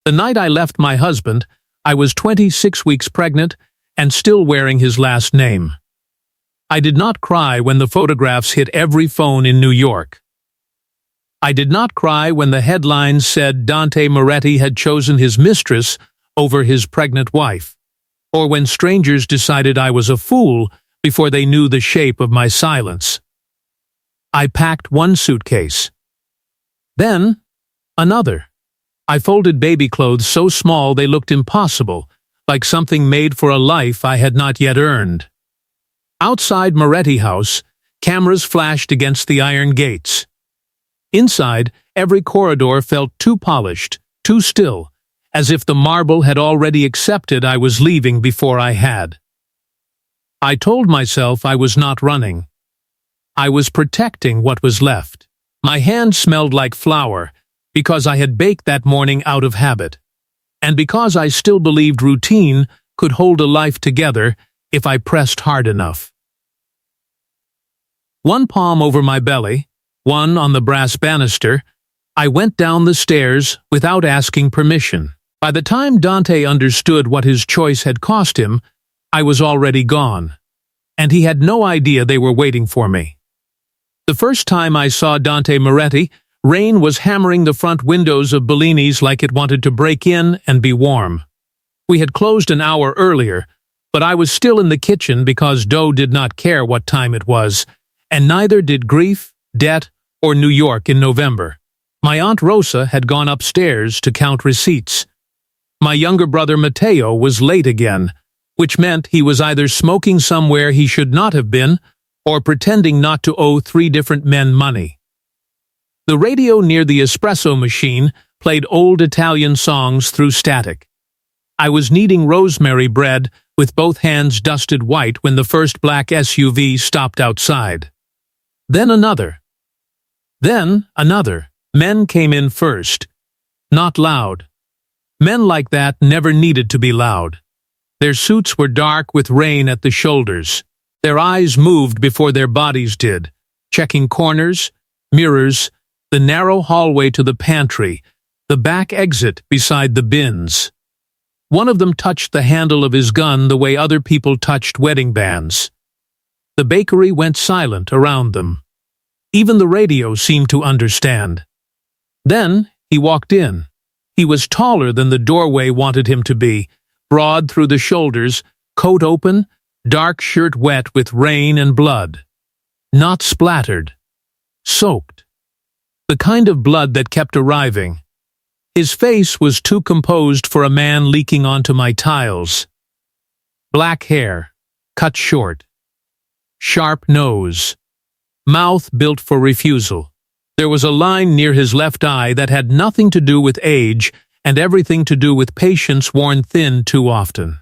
The night I left my husband, I was 26 weeks pregnant and still wearing his last name. I did not cry when the photographs hit every phone in New York. I did not cry when the headlines said Dante Moretti had chosen his mistress over his pregnant wife, or when strangers decided I was a fool before they knew the shape of my silence. I packed one suitcase. Then, another. I folded baby clothes so small they looked impossible, like something made for a life I had not yet earned. Outside Moretti House, cameras flashed against the iron gates. Inside, every corridor felt too polished, too still, as if the marble had already accepted I was leaving before I had. I told myself I was not running. I was protecting what was left. My hand smelled like flour, because I had baked that morning out of habit, and because I still believed routine could hold a life together if I pressed hard enough. One palm over my belly, one on the brass banister, I went down the stairs without asking permission. By the time Dante understood what his choice had cost him, I was already gone, and he had no idea they were waiting for me. The first time I saw Dante Moretti, rain was hammering the front windows of Bellini's like it wanted to break in and be warm. We had closed an hour earlier, but I was still in the kitchen because Doe did not care what time it was, and neither did grief, debt, or New York in November. My Aunt Rosa had gone upstairs to count receipts. My younger brother Matteo was late again, which meant he was either smoking somewhere he should not have been or pretending not to owe 3 different men money. The radio near the espresso machine played old Italian songs through static. I was kneading rosemary bread with both hands dusted white when the first black SUV stopped outside. Then another. Then another. Men came in first. Not loud. Men like that never needed to be loud. Their suits were dark with rain at the shoulders. Their eyes moved before their bodies did, checking corners, mirrors, the narrow hallway to the pantry, the back exit beside the bins. One of them touched the handle of his gun the way other people touched wedding bands. The bakery went silent around them. Even the radio seemed to understand. Then he walked in. He was taller than the doorway wanted him to be, broad through the shoulders, coat open, dark shirt wet with rain and blood. Not splattered. Soaked. The kind of blood that kept arriving. His face was too composed for a man leaking onto my tiles. Black hair, cut short. Sharp nose. Mouth built for refusal. There was a line near his left eye that had nothing to do with age and everything to do with patience worn thin too often.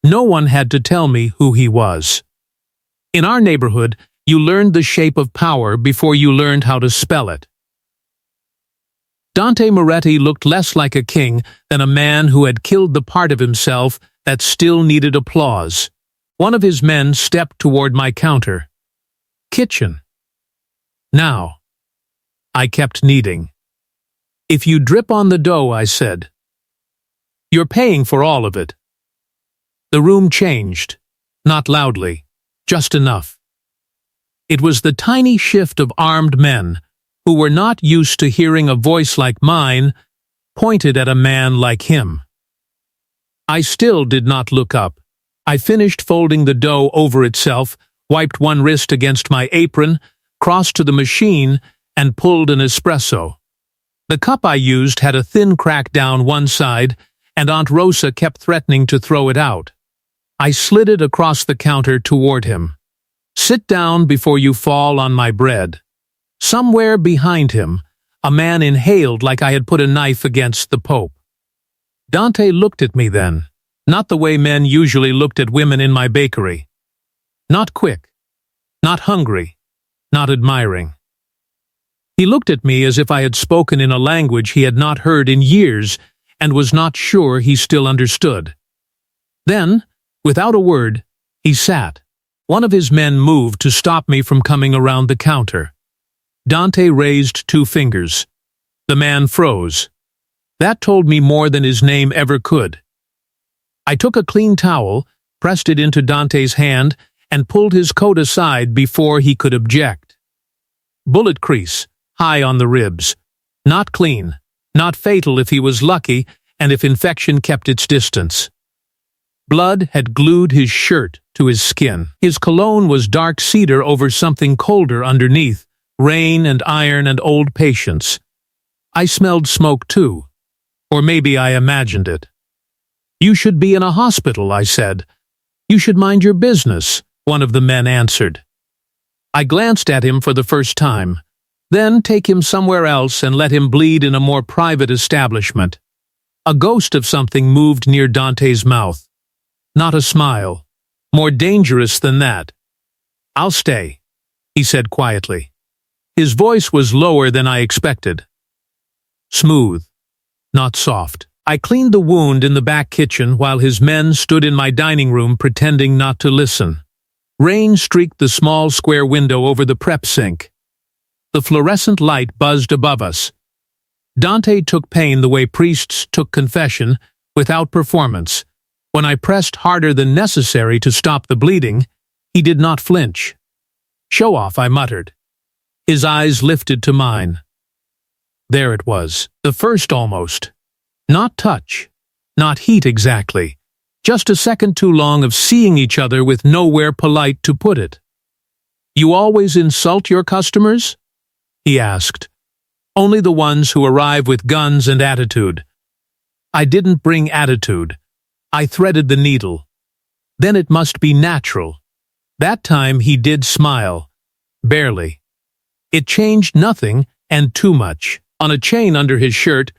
No one had to tell me who he was. In our neighborhood, you learned the shape of power before you learned how to spell it. Dante Moretti looked less like a king than a man who had killed the part of himself that still needed applause. One of his men stepped toward my counter. Kitchen. Now. I kept kneading. If you drip on the dough, I said. You're paying for all of it. The room changed. Not loudly. Just enough. It was the tiny shift of armed men who were not used to hearing a voice like mine pointed at a man like him. I still did not look up. I finished folding the dough over itself, wiped one wrist against my apron, crossed to the machine, and pulled an espresso. The cup I used had a thin crack down one side, and Aunt Rosa kept threatening to throw it out. I slid it across the counter toward him. Sit down before you fall on my bread. Somewhere behind him, a man inhaled like I had put a knife against the Pope. Dante looked at me then, not the way men usually looked at women in my bakery. Not quick, not hungry, not admiring. He looked at me as if I had spoken in a language he had not heard in years and was not sure he still understood. Then, without a word, he sat. One of his men moved to stop me from coming around the counter. Dante raised 2 fingers. The man froze. That told me more than his name ever could. I took a clean towel, pressed it into Dante's hand, and pulled his coat aside before he could object. Bullet crease, high on the ribs. Not clean, not fatal if he was lucky, and if infection kept its distance. Blood had glued his shirt to his skin. His cologne was dark cedar over something colder underneath, rain and iron and old patience. I smelled smoke too, or maybe I imagined it. "You should be in a hospital," I said. "You should mind your business," one of the men answered. I glanced at him for the first time. Then take him somewhere else and let him bleed in a more private establishment. A ghost of something moved near Dante's mouth. Not a smile. More dangerous than that. "I'll stay," he said quietly. His voice was lower than I expected. Smooth, not soft. I cleaned the wound in the back kitchen while his men stood in my dining room pretending not to listen. Rain streaked the small square window over the prep sink. The fluorescent light buzzed above us. Dante took pain the way priests took confession, without performance. When I pressed harder than necessary to stop the bleeding, he did not flinch. "Show off," I muttered. His eyes lifted to mine. There it was, the first almost. Not touch, not heat exactly, just a second too long of seeing each other with nowhere polite to put it. "You always insult your customers?" he asked. "Only the ones who arrive with guns and attitude." I didn't bring attitude. I threaded the needle. Then it must be natural. That time he did smile. Barely. It changed nothing, and too much. On a chain under his shirt,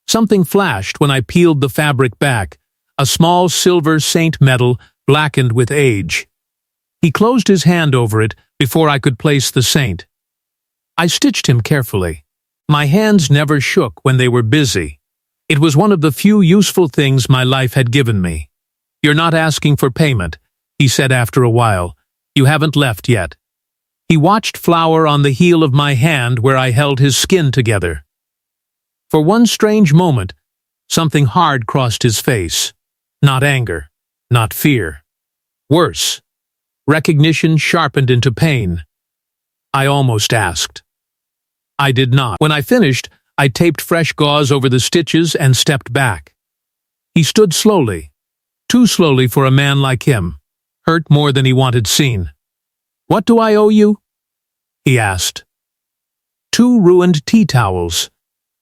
something flashed when I peeled the fabric back, a small silver saint medal blackened with age. He closed his hand over it before I could place the saint. I stitched him carefully. My hands never shook when they were busy. It was one of the few useful things my life had given me. "You're not asking for payment," he said after a while. "You haven't left yet." He watched flour on the heel of my hand where I held his skin together. For one strange moment, something hard crossed his face. Not anger, not fear. Worse. Recognition sharpened into pain. I almost asked. I did not. When I finished, I taped fresh gauze over the stitches and stepped back. He stood slowly, too slowly for a man like him, hurt more than he wanted seen. "What do I owe you?" he asked. 2 ruined tea towels,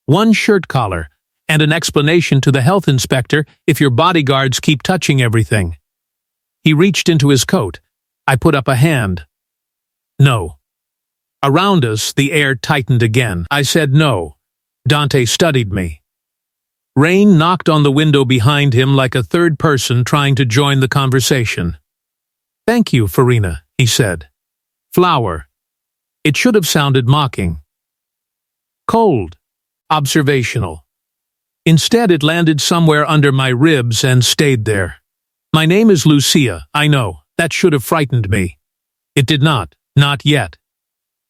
1 shirt collar, and an explanation to the health inspector if your bodyguards keep touching everything. He reached into his coat. I put up a hand. "No." Around us, the air tightened again. I said no. Dante studied me. Rain knocked on the window behind him like a third person trying to join the conversation. "Thank you, Farina," he said. "Flower." It should have sounded mocking. Cold. Observational. Instead, it landed somewhere under my ribs and stayed there. "My name is Lucia, I know. That should have frightened me." It did not. Not yet.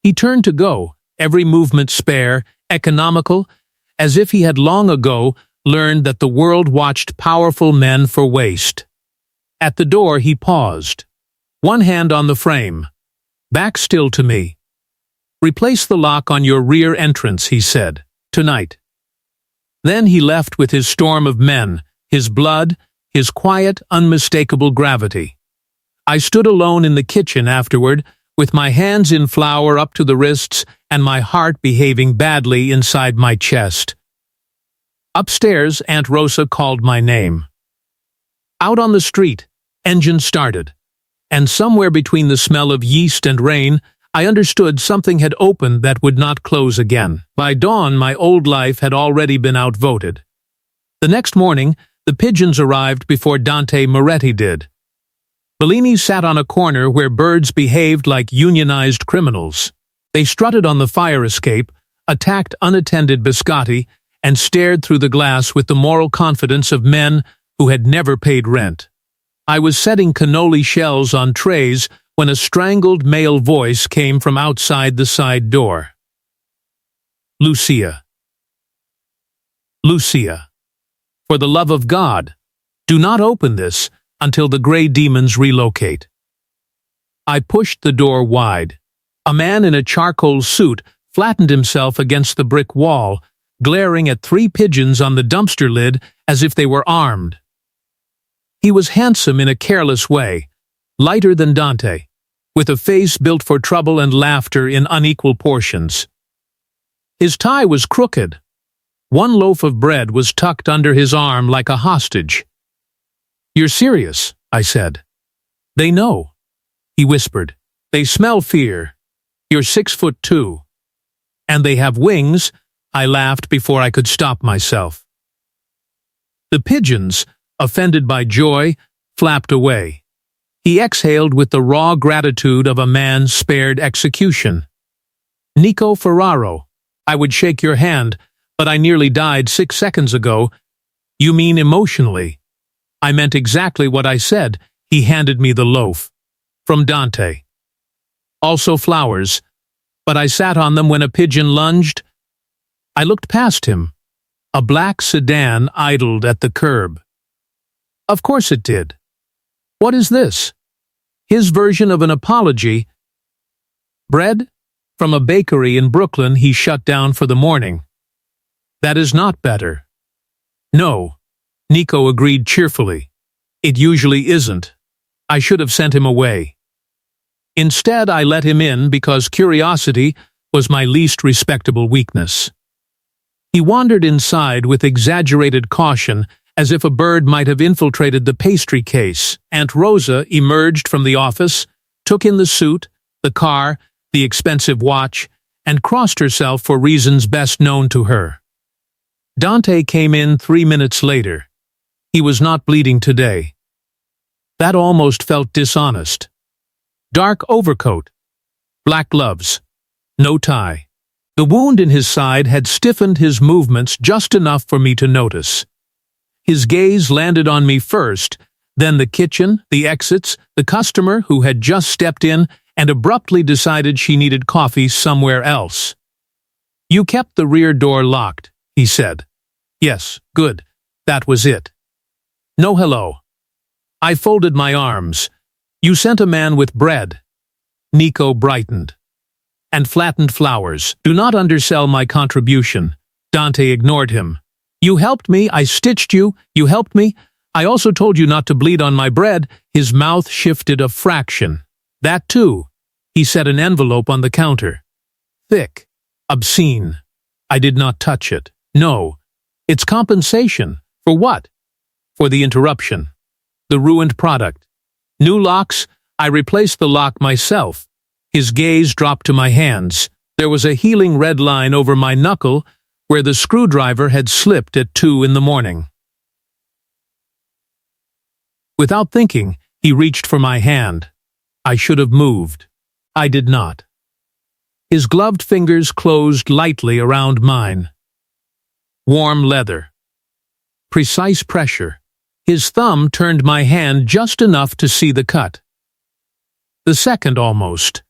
He turned to go, every movement spare, economical, as if he had long ago learned that the world watched powerful men for waste. At the door he paused. One hand on the frame. Back still to me. "Replace the lock on your rear entrance," he said. "Tonight." Then he left with his storm of men, his blood, his quiet, unmistakable gravity. I stood alone in the kitchen afterward, with my hands in flour up to the wrists and my heart behaving badly inside my chest. Upstairs, Aunt Rosa called my name. Out on the street, engine started, and somewhere between the smell of yeast and rain, I understood something had opened that would not close again. By dawn, my old life had already been outvoted. The next morning, the pigeons arrived before Dante Moretti did. Bellini sat on a corner where birds behaved like unionized criminals. They strutted on the fire escape, attacked unattended biscotti, and stared through the glass with the moral confidence of men who had never paid rent. I was setting cannoli shells on trays when a strangled male voice came from outside the side door. "Lucia." Lucia. For the love of God, do not open this until the gray demons relocate. I pushed the door wide. A man in a charcoal suit flattened himself against the brick wall, glaring at 3 pigeons on the dumpster lid as if they were armed. He was handsome in a careless way, lighter than Dante, with a face built for trouble and laughter in unequal portions. His tie was crooked. 1 loaf of bread was tucked under his arm like a hostage. "You're serious," I said. "They know," he whispered. "They smell fear. You're 6'2". "And they have wings," I laughed before I could stop myself. The pigeons, offended by joy, flapped away. He exhaled with the raw gratitude of a man spared execution. "Nico Ferraro, I would shake your hand, but I nearly died 6 seconds ago." "You mean emotionally?" "I meant exactly what I said." He handed me the loaf. "From Dante. Also flowers, but I sat on them when a pigeon lunged." I looked past him. A black sedan idled at the curb. Of course it did. What is this? His version of an apology. Bread? From a bakery in Brooklyn he shut down for the morning. That is not better. No, Nico agreed cheerfully. It usually isn't. I should have sent him away. Instead, I let him in because curiosity was my least respectable weakness. He wandered inside with exaggerated caution, as if a bird might have infiltrated the pastry case. Aunt Rosa emerged from the office, took in the suit, the car, the expensive watch, and crossed herself for reasons best known to her. Dante came in 3 minutes later. He was not bleeding today. That almost felt dishonest. Dark overcoat, black gloves, no tie. The wound in his side had stiffened his movements just enough for me to notice. His gaze landed on me first, then the kitchen, the exits, the customer who had just stepped in and abruptly decided she needed coffee somewhere else. "You kept the rear door locked," he said. "Yes, good. That was it." "No hello." I folded my arms. "You sent a man with bread." Nico brightened. "And flattened flowers. Do not undersell my contribution." Dante ignored him. "You helped me, I stitched you, you helped me. I also told you not to bleed on my bread." His mouth shifted a fraction. "That too." He set an envelope on the counter. Thick. Obscene. I did not touch it. "No. It's compensation." "For what?" "For the interruption. The ruined product. New locks, I replaced the lock myself." His gaze dropped to my hands. There was a healing red line over my knuckle where the screwdriver had slipped at 2 in the morning. Without thinking, he reached for my hand. I should have moved. I did not. His gloved fingers closed lightly around mine. Warm leather. Precise pressure. His thumb turned my hand just enough to see the cut. The second almost.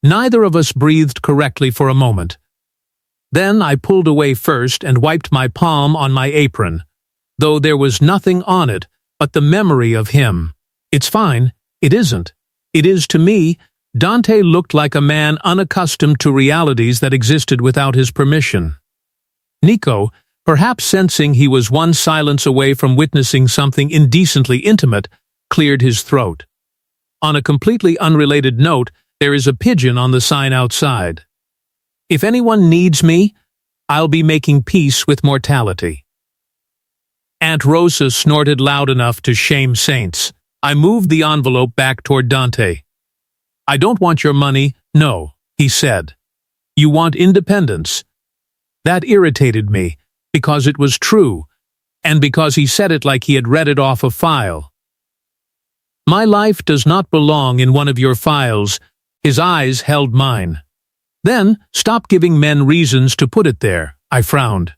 Neither of us breathed correctly for a moment. Then I pulled away first and wiped my palm on my apron, though there was nothing on it but the memory of him. "It's fine. It isn't. It is to me." Dante looked like a man unaccustomed to realities that existed without his permission. Nico, perhaps sensing he was one silence away from witnessing something indecently intimate, cleared his throat. On a completely unrelated note, there is a pigeon on the sign outside. If anyone needs me, I'll be making peace with mortality. Aunt Rosa snorted loud enough to shame saints. I moved the envelope back toward Dante. "I don't want your money, no," he said. "You want independence." That irritated me, because it was true, and because he said it like he had read it off a file. "My life does not belong in one of your files." His eyes held mine. "Then stop giving men reasons to put it there," I frowned.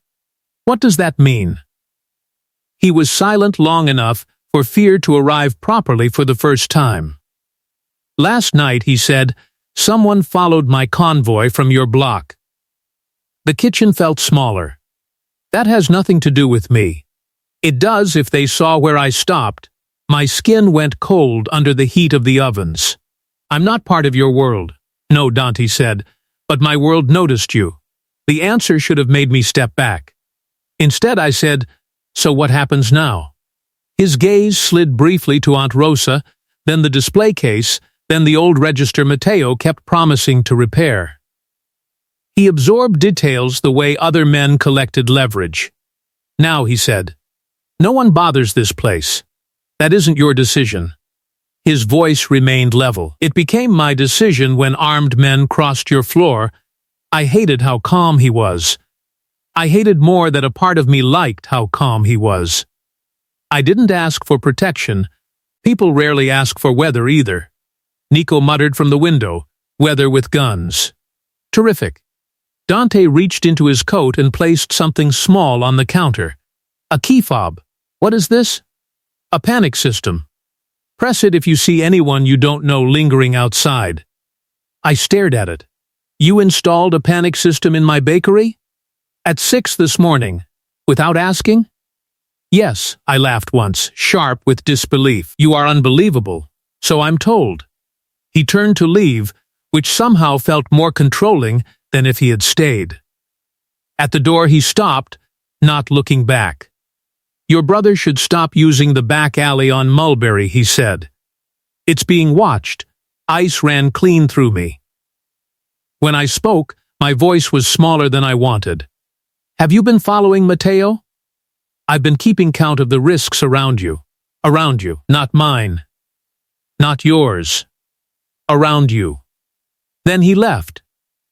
"What does that mean?" He was silent long enough for fear to arrive properly for the first time. "Last night," he said, "someone followed my convoy from your block." The kitchen felt smaller. That has nothing to do with me. It does if they saw where I stopped. My skin went cold under the heat of the ovens. I'm not part of your world. No, Dante said, but my world noticed you. The answer should have made me step back. Instead, I said, so what happens now? His gaze slid briefly to Aunt Rosa, then the display case, then the old register Matteo kept promising to repair. He absorbed details the way other men collected leverage. Now, he said, no one bothers this place. That isn't your decision. His voice remained level. It became my decision when armed men crossed your floor. I hated how calm he was. I hated more that a part of me liked how calm he was. I didn't ask for protection. People rarely ask for weather either. Nico muttered from the window, weather with guns. Terrific. Dante reached into his coat and placed something small on the counter. A key fob. What is this? A panic system. Press it if you see anyone you don't know lingering outside. I stared at it. You installed a panic system in my bakery? At 6 this morning. Without asking? Yes, I laughed once, sharp with disbelief. You are unbelievable. So I'm told. He turned to leave, which somehow felt more controlling than if he had stayed. At the door he stopped, not looking back. Your brother should stop using the back alley on Mulberry, he said. It's being watched. Ice ran clean through me. When I spoke, my voice was smaller than I wanted. Have you been following Matteo? I've been keeping count of the risks around you. Around you, not mine. Not yours. Around you. Then he left,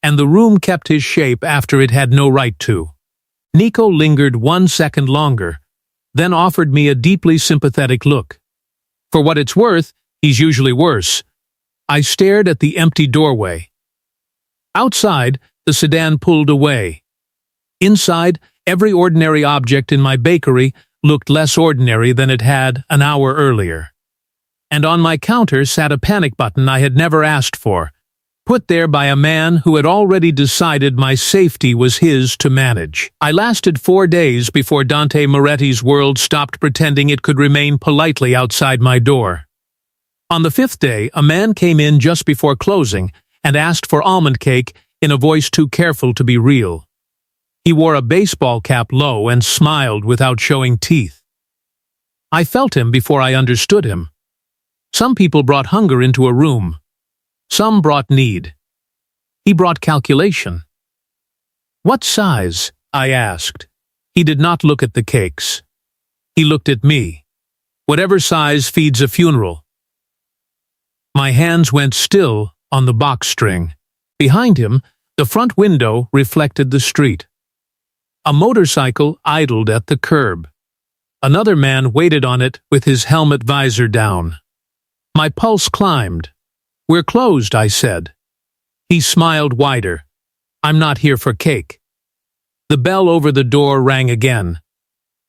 and the room kept his shape after it had no right to. Nico lingered 1 second longer, then offered me a deeply sympathetic look. For what it's worth, he's usually worse. I stared at the empty doorway. Outside, the sedan pulled away. Inside, every ordinary object in my bakery looked less ordinary than it had an hour earlier. And on my counter sat a panic button I had never asked for, put there by a man who had already decided my safety was his to manage. I lasted 4 days before Dante Moretti's world stopped pretending it could remain politely outside my door. On the 5th day, a man came in just before closing and asked for almond cake in a voice too careful to be real. He wore a baseball cap low and smiled without showing teeth. I felt him before I understood him. Some people brought hunger into a room. Some brought need. He brought calculation. What size? I asked. He did not look at the cakes. He looked at me. Whatever size feeds a funeral. My hands went still on the box string. Behind him, the front window reflected the street. A motorcycle idled at the curb. Another man waited on it with his helmet visor down. My pulse climbed. We're closed, I said. He smiled wider. I'm not here for cake. The bell over the door rang again.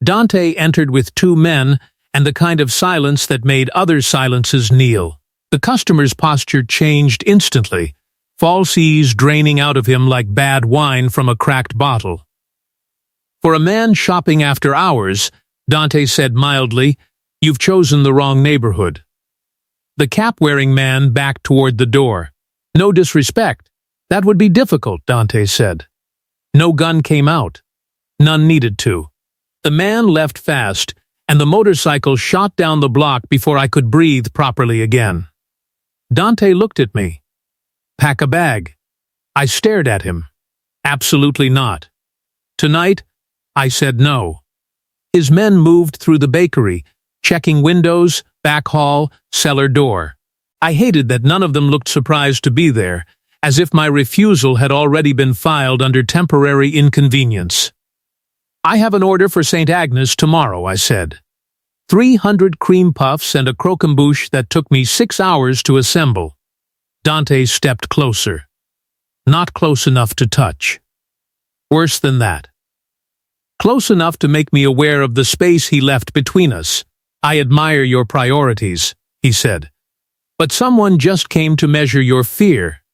Dante entered with 2 men and the kind of silence that made other silences kneel. The customer's posture changed instantly, false ease draining out of him like bad wine from a cracked bottle. For a man shopping after hours, Dante said mildly, you've chosen the wrong neighborhood. The cap-wearing man backed toward the door. No disrespect. That would be difficult, Dante said. No gun came out. None needed to. The man left fast, and the motorcycle shot down the block before I could breathe properly again. Dante looked at me. Pack a bag. I stared at him. Absolutely not. Tonight, I said no. His men moved through the bakery, checking windows, back hall, cellar door. I hated that none of them looked surprised to be there, as if my refusal had already been filed under temporary inconvenience. I have an order for St. Agnes tomorrow, I said. 300 cream puffs and a croquembouche that took me 6 hours to assemble. Dante stepped closer. Not close enough to touch. Worse than that. Close enough to make me aware of the space he left between us. I admire your priorities, he said. But someone just came to measure your fear.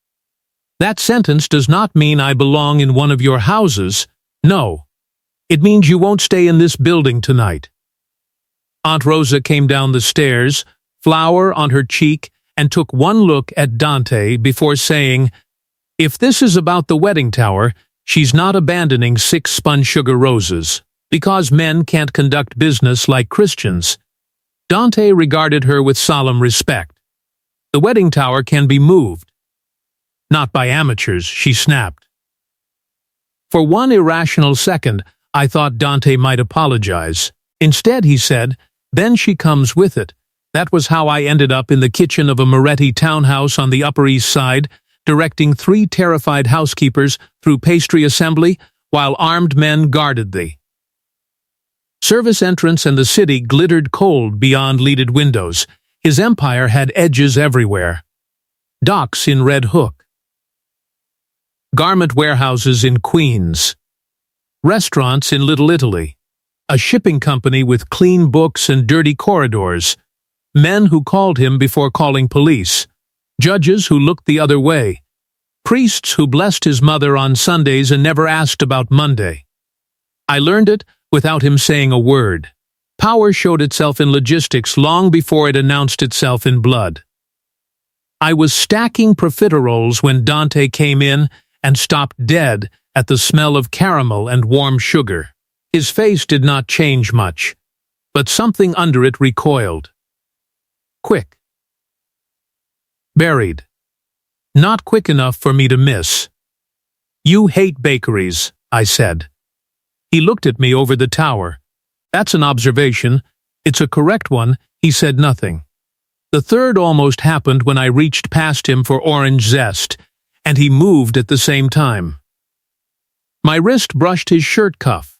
That sentence does not mean I belong in one of your houses. No. It means you won't stay in this building tonight." Aunt Rosa came down the stairs, flower on her cheek, and took one look at Dante before saying, "If this is about the wedding tower, she's not abandoning 6 spun sugar roses, because men can't conduct business like Christians." Dante regarded her with solemn respect. "The wedding tower can be moved." "Not by amateurs," she snapped. For one irrational second, I thought Dante might apologize. Instead, he said, "Then she comes with it." That was how I ended up in the kitchen of a Moretti townhouse on the Upper East Side, directing 3 terrified housekeepers through pastry assembly while armed men guarded the service entrance, and the city glittered cold beyond leaded windows. His empire had edges everywhere. Docks in Red Hook. Garment warehouses in Queens. Restaurants in Little Italy. A shipping company with clean books and dirty corridors. Men who called him before calling police. Judges who looked the other way. Priests who blessed his mother on Sundays and never asked about Monday. I learned it without him saying a word. Power showed itself in logistics long before it announced itself in blood. I was stacking profiteroles when Dante came in and stopped dead at the smell of caramel and warm sugar. His face did not change much, but something under it recoiled. Quick. Buried. Not quick enough for me to miss. "You hate bakeries," I said. He looked at me over the tower. "That's an observation. It's a correct one." He said nothing. The third almost happened when I reached past him for orange zest, and he moved at the same time. My wrist brushed his shirt cuff.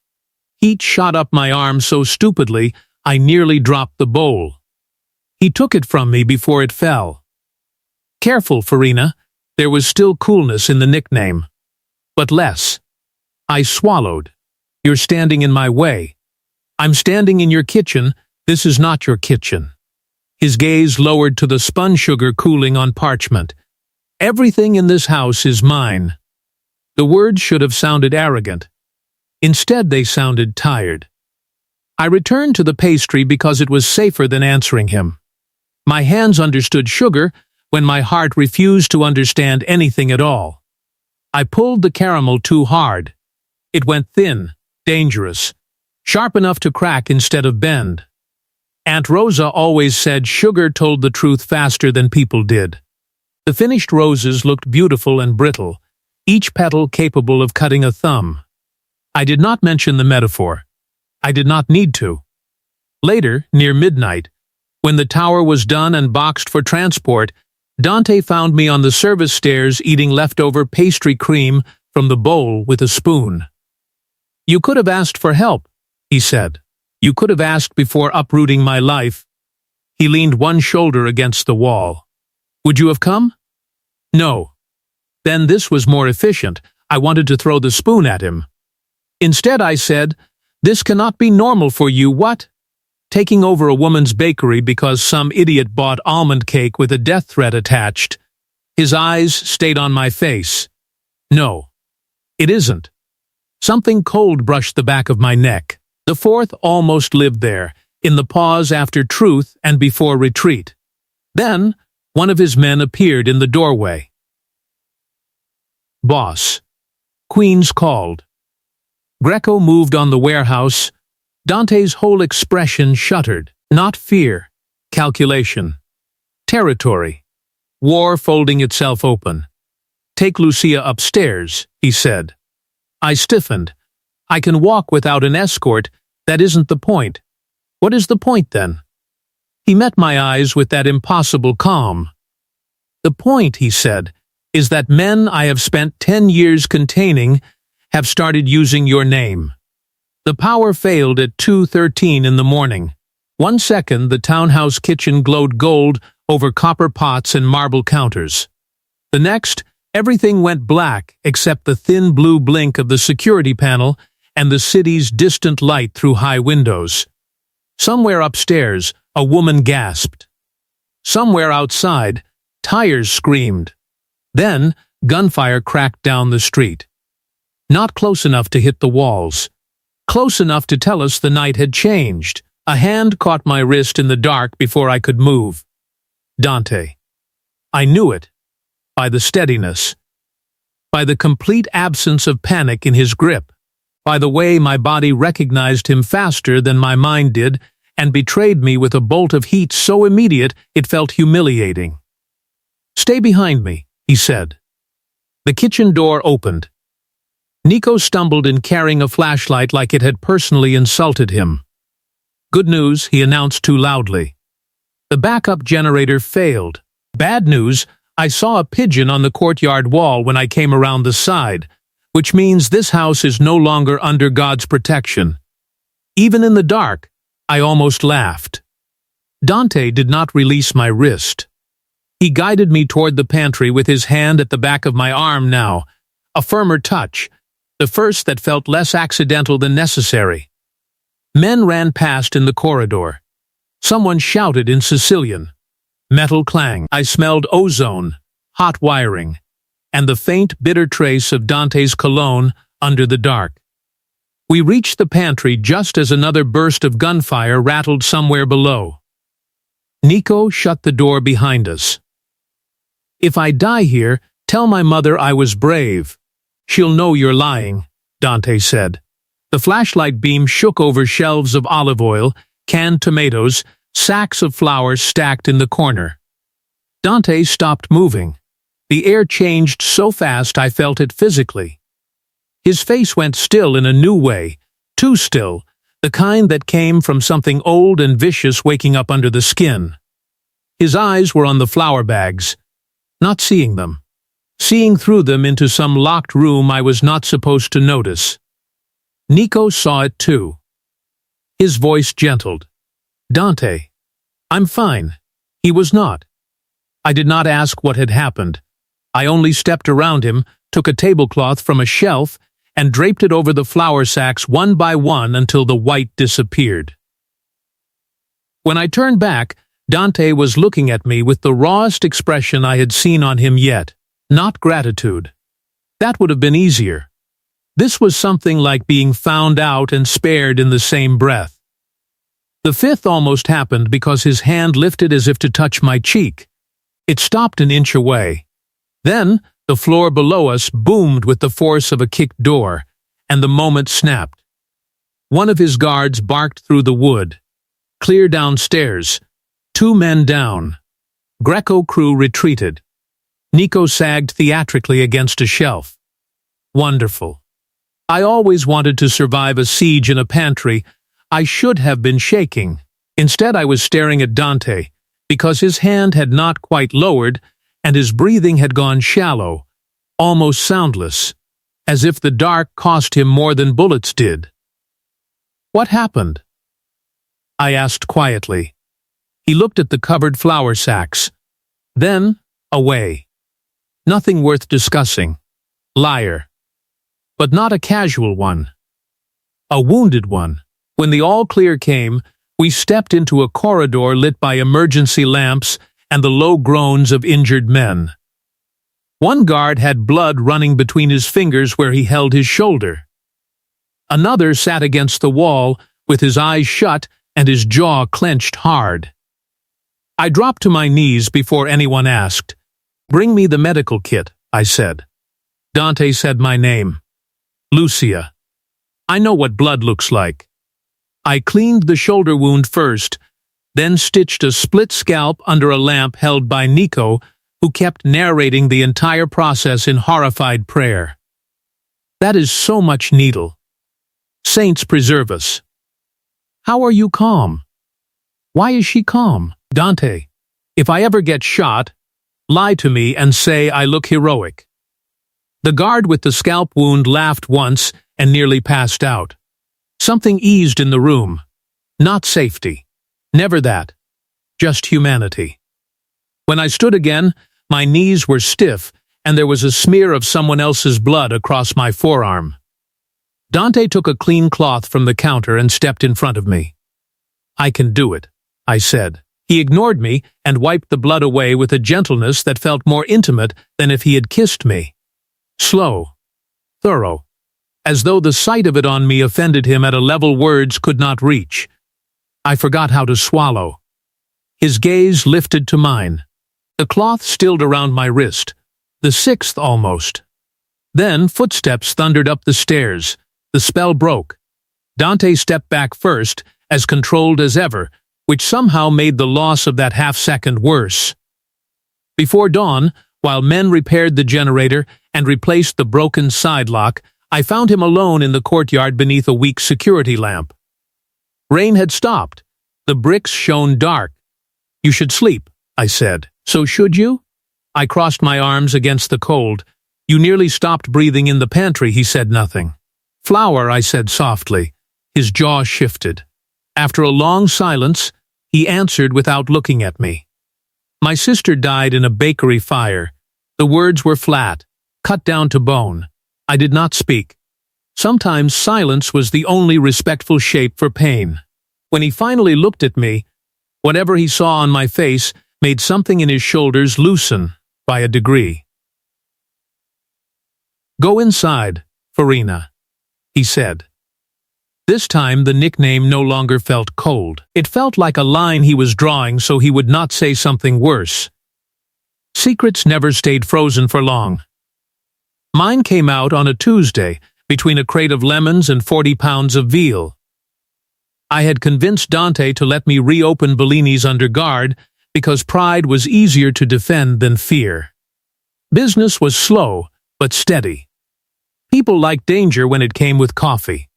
Heat shot up my arm so stupidly I nearly dropped the bowl. He took it from me before it fell. "Careful, Farina." There was still coolness in the nickname. But less. I swallowed. "You're standing in my way." "I'm standing in your kitchen. This is not your kitchen." His gaze lowered to the spun sugar cooling on parchment. "Everything in this house is mine." The words should have sounded arrogant. Instead, they sounded tired. I returned to the pastry because it was safer than answering him. My hands understood sugar when my heart refused to understand anything at all. I pulled the caramel too hard. It went thin, dangerous, sharp enough to crack instead of bend. Aunt Rosa always said sugar told the truth faster than people did. The finished roses looked beautiful and brittle, each petal capable of cutting a thumb. I did not mention the metaphor. I did not need to. Later, near midnight, when the tower was done and boxed for transport, Dante found me on the service stairs eating leftover pastry cream from the bowl with a spoon. "You could have asked for help," he said. "You could have asked before uprooting my life." He leaned one shoulder against the wall. "Would you have come?" "No." Then this was more efficient. I wanted to throw the spoon at him. Instead I said, "This cannot be normal for you, what? Taking over a woman's bakery because some idiot bought almond cake with a death threat attached." His eyes stayed on my face. "No, it isn't." Something cold brushed the back of my neck. The fourth almost lived there, in the pause after truth and before retreat. Then, one of his men appeared in the doorway. "Boss." Queens called. Greco moved on the warehouse. Dante's whole expression shuttered. Not fear. Calculation. Territory. War folding itself open. "Take Lucia upstairs," he said. I stiffened. "I can walk without an escort. That isn't the point." "What is the point, then?" He met my eyes with that impossible calm. "The point," he said, "is that men I have spent 10 years containing have started using your name." The power failed at 2:13 in the morning. 1 second the townhouse kitchen glowed gold over copper pots and marble counters. The next, everything went black except the thin blue blink of the security panel and the city's distant light through high windows. Somewhere upstairs, a woman gasped. Somewhere outside, tires screamed. Then, gunfire cracked down the street. Not close enough to hit the walls. close enough to tell us the night had changed. A hand caught my wrist in the dark before I could move. Dante. I knew it. By the steadiness. By the complete absence of panic in his grip. By the way my body recognized him faster than my mind did and betrayed me with a bolt of heat so immediate it felt humiliating. "Stay behind me," he said. The kitchen door opened. Nico stumbled in carrying a flashlight like it had personally insulted him. "Good news," he announced too loudly. The backup generator failed. "Bad news, I saw a pigeon on the courtyard wall when I came around the side, which means this house is no longer under God's protection." Even in the dark, I almost laughed. Dante did not release my wrist. He guided me toward the pantry with his hand at the back of my arm now, a firmer touch, the first that felt less accidental than necessary. Men ran past in the corridor. Someone shouted in Sicilian. Metal clang. I smelled ozone, hot wiring, and the faint, bitter trace of Dante's cologne under the dark. We reached the pantry just as another burst of gunfire rattled somewhere below. Nico shut the door behind us. "If I die here, tell my mother I was brave. She'll know you're lying," Dante said. The flashlight beam shook over shelves of olive oil, canned tomatoes, sacks of flour stacked in the corner. Dante stopped moving. The air changed so fast I felt it physically. His face went still in a new way, too still, the kind that came from something old and vicious waking up under the skin. His eyes were on the flour bags, not seeing them, seeing through them into some locked room I was not supposed to notice. Nico saw it too. His voice gentled. "Dante, I'm fine." He was not. I did not ask what had happened. I only stepped around him, took a tablecloth from a shelf, and draped it over the flour sacks one by one until the white disappeared. When I turned back, Dante was looking at me with the rawest expression I had seen on him yet, not gratitude. That would have been easier. This was something like being found out and spared in the same breath. The fifth almost happened because his hand lifted as if to touch my cheek. It stopped an inch away. Then, the floor below us boomed with the force of a kicked door, and the moment snapped. One of his guards barked through the wood. Clear downstairs. 2 men down. Greco crew retreated. Nico sagged theatrically against a shelf. Wonderful. I always wanted to survive a siege in a pantry. I should have been shaking. Instead I was staring at Dante, because his hand had not quite lowered, and his breathing had gone shallow, almost soundless, as if the dark cost him more than bullets did. "What happened?" I asked quietly. He looked at the covered flour sacks. Then, away. Nothing worth discussing. Liar. But not a casual one. A wounded one. When the all-clear came, we stepped into a corridor lit by emergency lamps and the low groans of injured men. One guard had blood running between his fingers where he held his shoulder. Another sat against the wall, with his eyes shut and his jaw clenched hard. I dropped to my knees before anyone asked. "Bring me the medical kit," I said. Dante said my name. "Lucia. I know what blood looks like." I cleaned the shoulder wound first, then stitched a split scalp under a lamp held by Nico, who kept narrating the entire process in horrified prayer. "That is so much needle. Saints preserve us." "How are you calm?" "Why is she calm?" "Dante, if I ever get shot, lie to me and say I look heroic." The guard with the scalp wound laughed once and nearly passed out. Something eased in the room. Not safety. Never that. Just humanity. When I stood again, my knees were stiff, and there was a smear of someone else's blood across my forearm. Dante took a clean cloth from the counter and stepped in front of me. "I can do it," I said. He ignored me and wiped the blood away with a gentleness that felt more intimate than if he had kissed me. Slow. Thorough. as though the sight of it on me offended him at a level words could not reach. I forgot how to swallow. His gaze lifted to mine. The cloth stilled around my wrist, the sixth almost. Then footsteps thundered up the stairs. The spell broke. Dante stepped back first, as controlled as ever, which somehow made the loss of that half-second worse. Before dawn, while men repaired the generator and replaced the broken side lock, I found him alone in the courtyard beneath a weak security lamp. Rain had stopped. The bricks shone dark. "You should sleep," I said. "So should you?" I crossed my arms against the cold. "You nearly stopped breathing in the pantry," he said nothing. "Flour," I said softly. His jaw shifted. After a long silence, he answered without looking at me. "My sister died in a bakery fire." The words were flat, cut down to bone. I did not speak. Sometimes silence was the only respectful shape for pain. When he finally looked at me, whatever he saw on my face made something in his shoulders loosen by a degree. "Go inside, Farina," he said. This time the nickname no longer felt cold. It felt like a line he was drawing so he would not say something worse. Secrets never stayed frozen for long. Mine came out on a Tuesday, between a crate of lemons and 40 pounds of veal. I had convinced Dante to let me reopen Bellini's under guard because pride was easier to defend than fear. Business was slow, but steady. People liked danger when it came with coffee.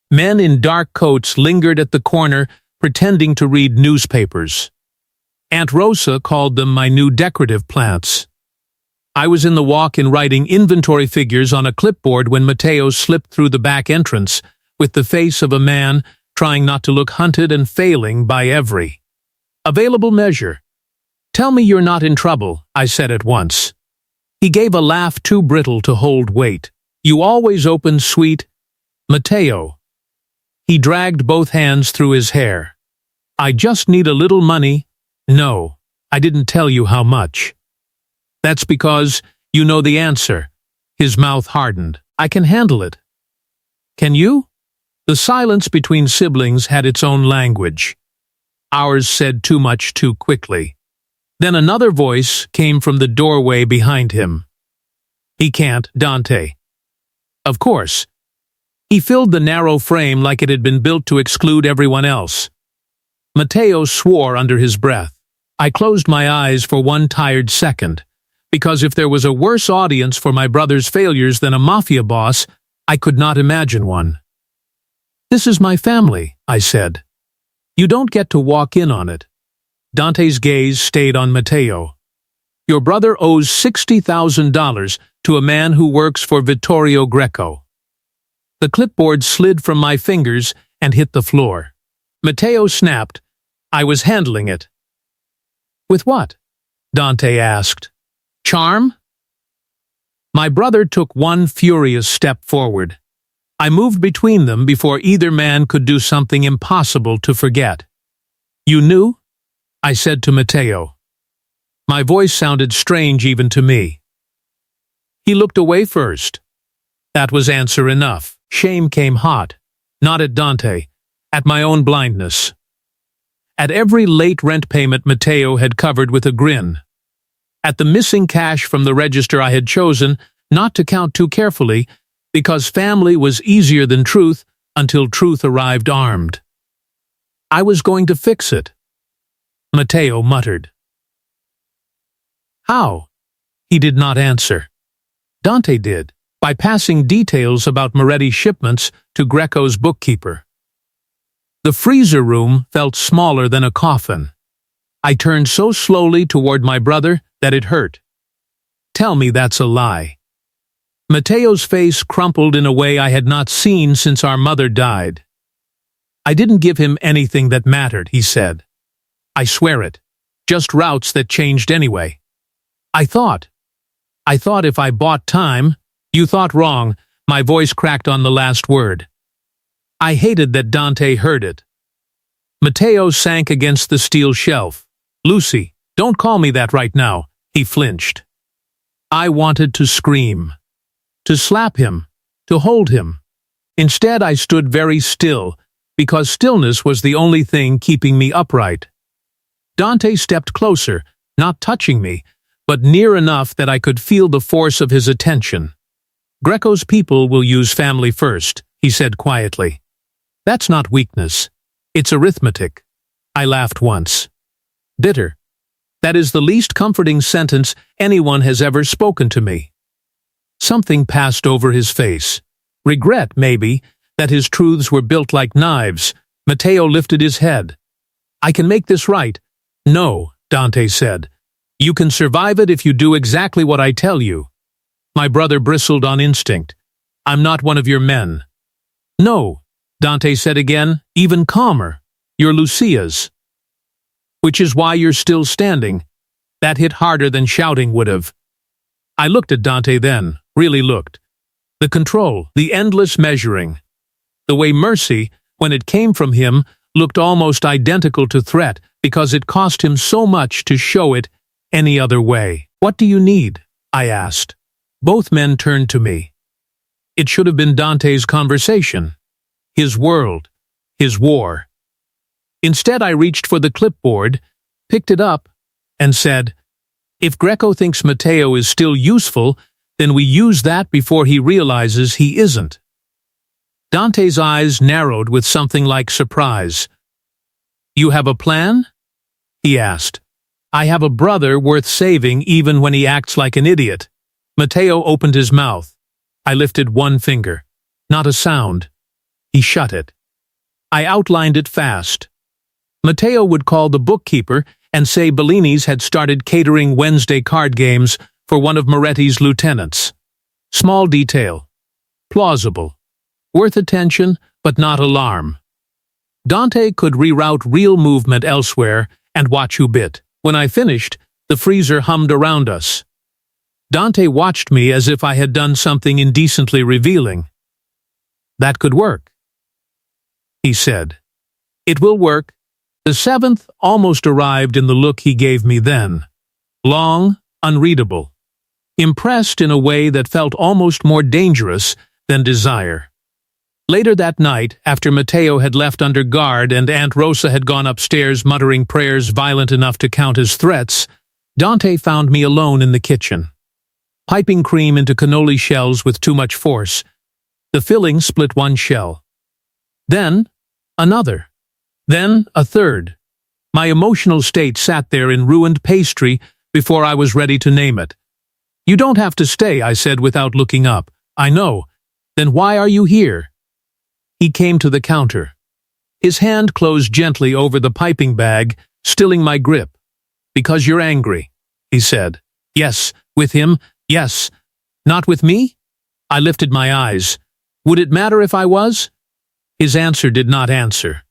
Men in dark coats lingered at the corner, pretending to read newspapers. Aunt Rosa called them my new decorative plants. I was in the walk-in writing inventory figures on a clipboard when Matteo slipped through the back entrance, with the face of a man trying not to look hunted and failing by every available measure. "Tell me you're not in trouble," I said at once. He gave a laugh too brittle to hold weight. "You always open sweet, Matteo." He dragged both hands through his hair. "I just need a little money." "No, I didn't tell you how much." "That's because you know the answer." His mouth hardened. "I can handle it." "Can you?" The silence between siblings had its own language. Ours said too much too quickly. Then another voice came from the doorway behind him. "He can't, Dante." "Of course." He filled the narrow frame like it had been built to exclude everyone else. Matteo swore under his breath. I closed my eyes for one tired second, because if there was a worse audience for my brother's failures than a mafia boss, I could not imagine one. "This is my family," I said. "You don't get to walk in on it." Dante's gaze stayed on Matteo. "Your brother owes $60,000 to a man who works for Vittorio Greco." The clipboard slid from my fingers and hit the floor. Matteo snapped. "I was handling it." "With what?" Dante asked. "Charm?" My brother took one furious step forward. I moved between them before either man could do something impossible to forget. "You knew?" I said to Matteo. My voice sounded strange even to me. He looked away first. That was answer enough. Shame came hot, not at Dante, at my own blindness. At every late rent payment Matteo had covered with a grin. At the missing cash from the register I had chosen not to count too carefully, because family was easier than truth until truth arrived armed. I was going to fix it. Matteo muttered. "How?" He did not answer. Dante did, by passing details about Moretti's shipments to Greco's bookkeeper. The freezer room felt smaller than a coffin. I turned so slowly toward my brother that it hurt. "Tell me that's a lie." Matteo's face crumpled in a way I had not seen since our mother died. "I didn't give him anything that mattered," he said. "I swear it. Just routes that changed anyway. I thought if I bought time..." "You thought wrong." My voice cracked on the last word. I hated that Dante heard it. Matteo sank against the steel shelf. "Lucy, don't call me that right now." He flinched. I wanted to scream. To slap him. To hold him. Instead, I stood very still, because stillness was the only thing keeping me upright. Dante stepped closer, not touching me, but near enough that I could feel the force of his attention. "Greco's people will use family first," he said quietly. "That's not weakness. It's arithmetic." I laughed once. Bitter. That is the least comforting sentence anyone has ever spoken to me. Something passed over his face. Regret, maybe, that his truths were built like knives. Matteo lifted his head. "I can make this right." "No," Dante said. "You can survive it if you do exactly what I tell you." My brother bristled on instinct. "I'm not one of your men." "No," Dante said again, even calmer. "You're Lucia's." "Which is why you're still standing." That hit harder than shouting would have. I looked at Dante then, really looked. The control, the endless measuring. The way mercy, when it came from him, looked almost identical to threat because it cost him so much to show it any other way. "What do you need?" I asked. Both men turned to me. It should have been Dante's conversation. His world. His war. Instead, I reached for the clipboard, picked it up, and said, "If Greco thinks Matteo is still useful, then we use that before he realizes he isn't." Dante's eyes narrowed with something like surprise. "You have a plan?" he asked. "I have a brother worth saving even when he acts like an idiot." Matteo opened his mouth. I lifted one finger. Not a sound. He shut it. I outlined it fast. Matteo would call the bookkeeper and say Bellini's had started catering Wednesday card games for one of Moretti's lieutenants. Small detail. Plausible. Worth attention, but not alarm. Dante could reroute real movement elsewhere and watch who bit. When I finished, the freezer hummed around us. Dante watched me as if I had done something indecently revealing. "That could work," he said. "It will work." The seventh almost arrived in the look he gave me then. Long, unreadable. Impressed in a way that felt almost more dangerous than desire. Later that night, after Matteo had left under guard and Aunt Rosa had gone upstairs muttering prayers violent enough to count as threats, Dante found me alone in the kitchen. Piping cream into cannoli shells with too much force. The filling split one shell. Then, another. Then, a third. My emotional state sat there in ruined pastry before I was ready to name it. "You don't have to stay," I said without looking up. "I know. Then why are you here?" He came to the counter. His hand closed gently over the piping bag, stilling my grip. "Because you're angry," he said. "Yes, with him, yes. Not with me?" I lifted my eyes. "Would it matter if I was?" His answer did not answer.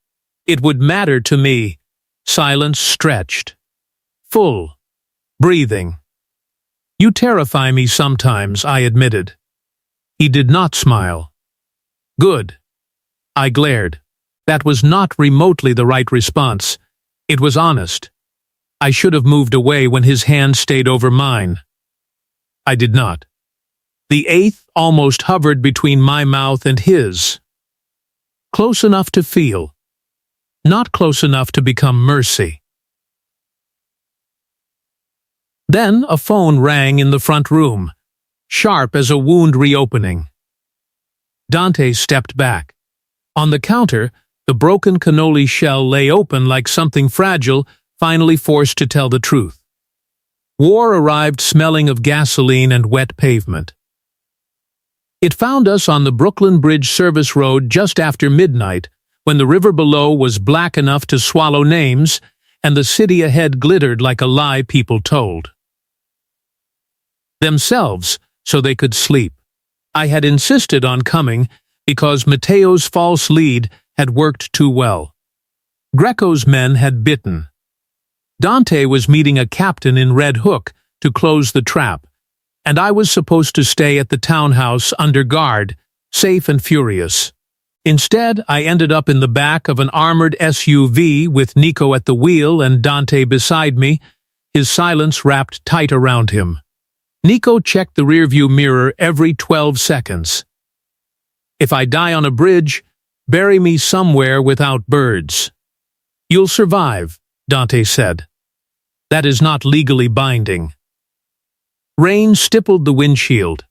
It would matter to me. Silence stretched. Full. Breathing. "You terrify me sometimes," I admitted. He did not smile. "Good." I glared. That was not remotely the right response. It was honest. I should have moved away when his hand stayed over mine. I did not. The eighth almost hovered between my mouth and his. Close enough to feel. Not close enough to become mercy. Then a phone rang in the front room, sharp as a wound reopening. Dante stepped back. On the counter, the broken cannoli shell lay open like something fragile, finally forced to tell the truth. War arrived smelling of gasoline and wet pavement. It found us on the Brooklyn Bridge service road just after midnight, when the river below was black enough to swallow names, and the city ahead glittered like a lie people told themselves so they could sleep. I had insisted on coming because Matteo's false lead had worked too well. Greco's men had bitten. Dante was meeting a captain in Red Hook to close the trap, and I was supposed to stay at the townhouse under guard, safe and furious. Instead, I ended up in the back of an armored SUV with Nico at the wheel and Dante beside me, his silence wrapped tight around him. Nico checked the rearview mirror every 12 seconds. If I die on a bridge, bury me somewhere without birds." "You'll survive," Dante said. "That is not legally binding." Rain stippled the windshield.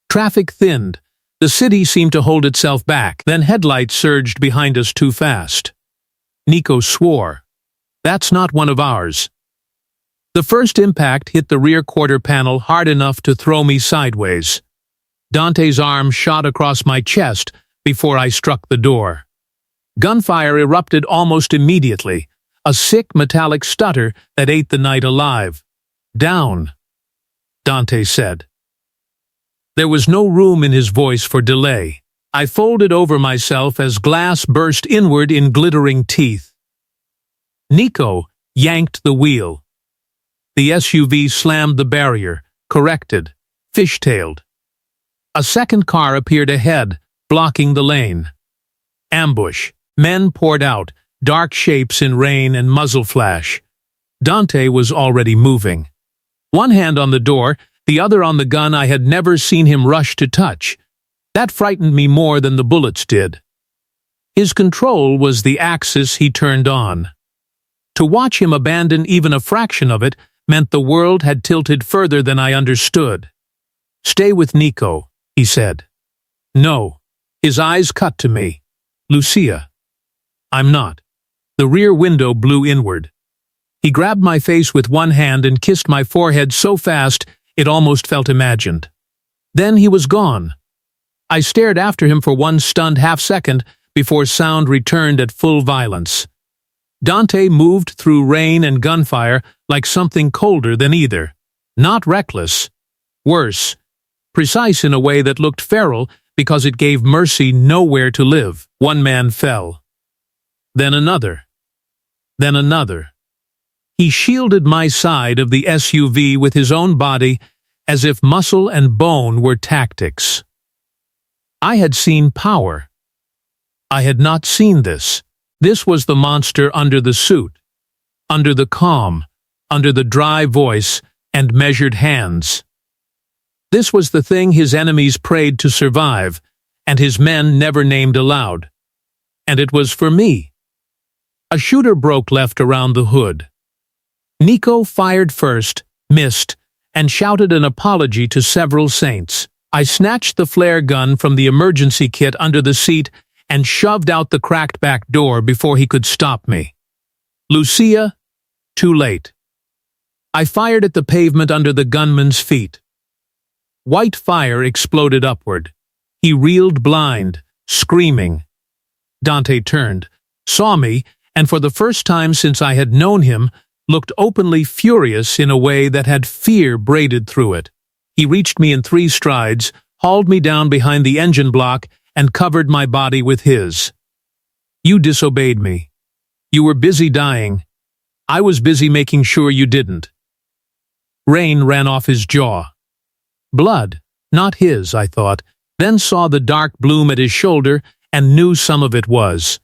Traffic thinned. The city seemed to hold itself back. Then headlights surged behind us too fast. Nico swore. "That's not one of ours." The first impact hit the rear quarter panel hard enough to throw me sideways. Dante's arm shot across my chest before I struck the door. Gunfire erupted almost immediately, a sick metallic stutter that ate the night alive. "Down," Dante said. There was no room in his voice for delay. I folded over myself as glass burst inward in glittering teeth. Nico yanked the wheel. The SUV slammed the barrier, corrected, fishtailed. A second car appeared ahead, blocking the lane. Ambush. Men poured out, dark shapes in rain and muzzle flash. Dante was already moving. One hand on the door, the other on the gun I had never seen him rush to touch. That frightened me more than the bullets did. His control was the axis he turned on. To watch him abandon even a fraction of it meant the world had tilted further than I understood. "Stay with Nico," he said. "No." His eyes cut to me. "Lucia." "I'm not." The rear window blew inward. He grabbed my face with one hand and kissed my forehead so fast it almost felt imagined. Then he was gone. I stared after him for one stunned half-second before sound returned at full violence. Dante moved through rain and gunfire like something colder than either. Not reckless. Worse. Precise in a way that looked feral because it gave mercy nowhere to live. One man fell. Then another. Then another. He shielded my side of the SUV with his own body as if muscle and bone were tactics. I had seen power. I had not seen this. This was the monster under the suit, under the calm, under the dry voice and measured hands. This was the thing his enemies prayed to survive, and his men never named aloud. And it was for me. A shooter broke left around the hood. Nico fired first, missed, and shouted an apology to several saints. I snatched the flare gun from the emergency kit under the seat and shoved out the cracked back door before he could stop me. Lucia, too late. I fired at the pavement under the gunman's feet. White fire exploded upward. He reeled blind, screaming. Dante turned, saw me, and for the first time since I had known him, looked openly furious in a way that had fear braided through it. He reached me in 3 strides, hauled me down behind the engine block, and covered my body with his. "You disobeyed me. You were busy dying. I was busy making sure you didn't." Rain ran off his jaw. Blood, not his, I thought, then saw the dark bloom at his shoulder and knew some of it was.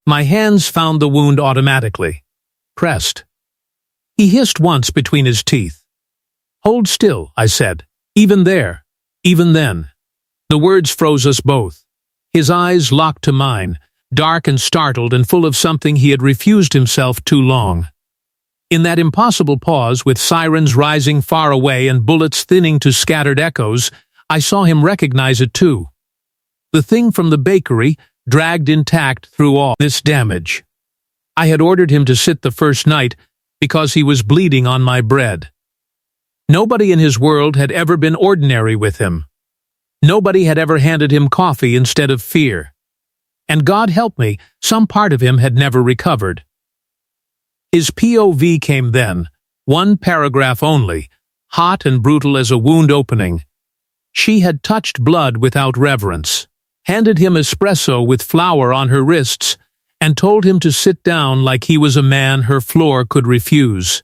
My hands found the wound automatically. Pressed. He hissed once between his teeth. "Hold still," I said. "Even there. Even then." The words froze us both. His eyes locked to mine, dark and startled and full of something he had refused himself too long. In that impossible pause, with sirens rising far away and bullets thinning to scattered echoes, I saw him recognize it too. The thing from the bakery, dragged intact through all this damage. I had ordered him to sit the first night because he was bleeding on my bread. Nobody in his world had ever been ordinary with him. Nobody had ever handed him coffee instead of fear. And God help me, some part of him had never recovered. His POV came then, 1 paragraph only, hot and brutal as a wound opening. She had touched blood without reverence, handed him espresso with flour on her wrists, and told him to sit down like he was a man her floor could refuse.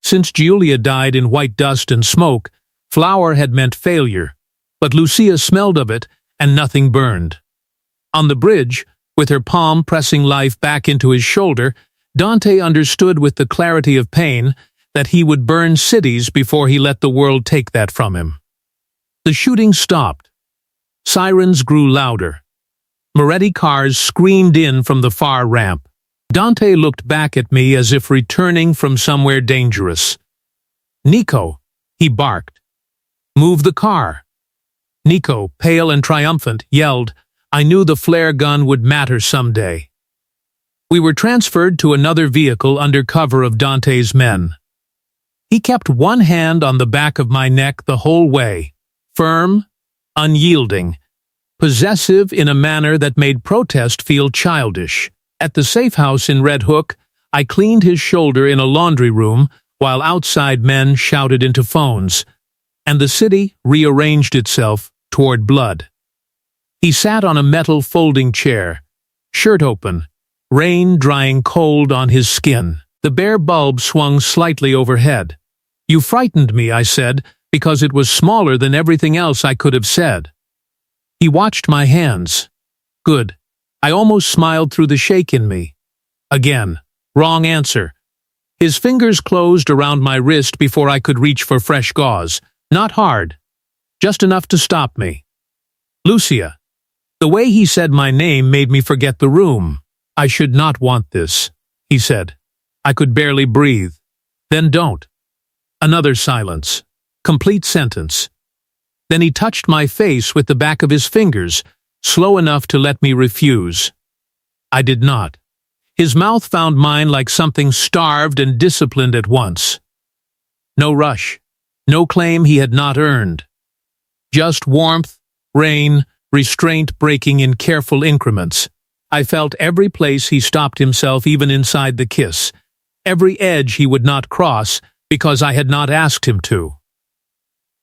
Since Giulia died in white dust and smoke, flour had meant failure, but Lucia smelled of it and nothing burned. On the bridge, with her palm pressing life back into his shoulder, Dante understood with the clarity of pain that he would burn cities before he let the world take that from him. The shooting stopped. Sirens grew louder. Moretti cars screamed in from the far ramp. Dante looked back at me as if returning from somewhere dangerous. "Nico," he barked. "Move the car." Nico, pale and triumphant, yelled. I knew the flare gun would matter someday. We were transferred to another vehicle under cover of Dante's men. He kept one hand on the back of my neck the whole way, firm, unyielding, possessive in a manner that made protest feel childish. At the safe house in Red Hook, I cleaned his shoulder in a laundry room while outside men shouted into phones, and the city rearranged itself toward blood. He sat on a metal folding chair, shirt open, rain drying cold on his skin. The bare bulb swung slightly overhead. "You frightened me," I said, because it was smaller than everything else I could have said. He watched my hands. Good. I almost smiled through the shake in me. Again, wrong answer. His fingers closed around my wrist before I could reach for fresh gauze. Not hard. Just enough to stop me. "Lucia." The way he said my name made me forget the room. "I should not want this," he said. I could barely breathe. "Then don't." Another silence. Complete sentence. Then he touched my face with the back of his fingers, slow enough to let me refuse. I did not. His mouth found mine like something starved and disciplined at once. No rush. No claim he had not earned. Just warmth, rain, restraint breaking in careful increments. I felt every place he stopped himself even inside the kiss, every edge he would not cross because I had not asked him to.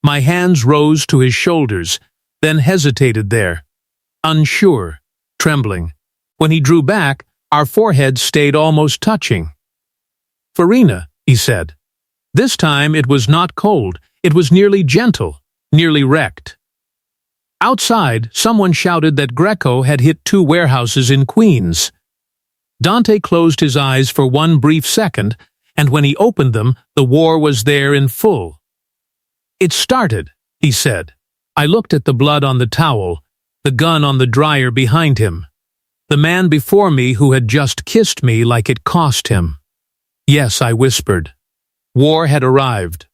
My hands rose to his shoulders, then hesitated there, unsure, trembling. When he drew back, our foreheads stayed almost touching. "Farina," he said. This time it was not cold, it was nearly gentle, nearly wrecked. Outside, someone shouted that Greco had hit 2 warehouses in Queens. Dante closed his eyes for one brief second, and when he opened them, the war was there in full. "It started," he said. I looked at the blood on the towel, the gun on the dryer behind him, the man before me who had just kissed me like it cost him. "Yes," I whispered. War had arrived.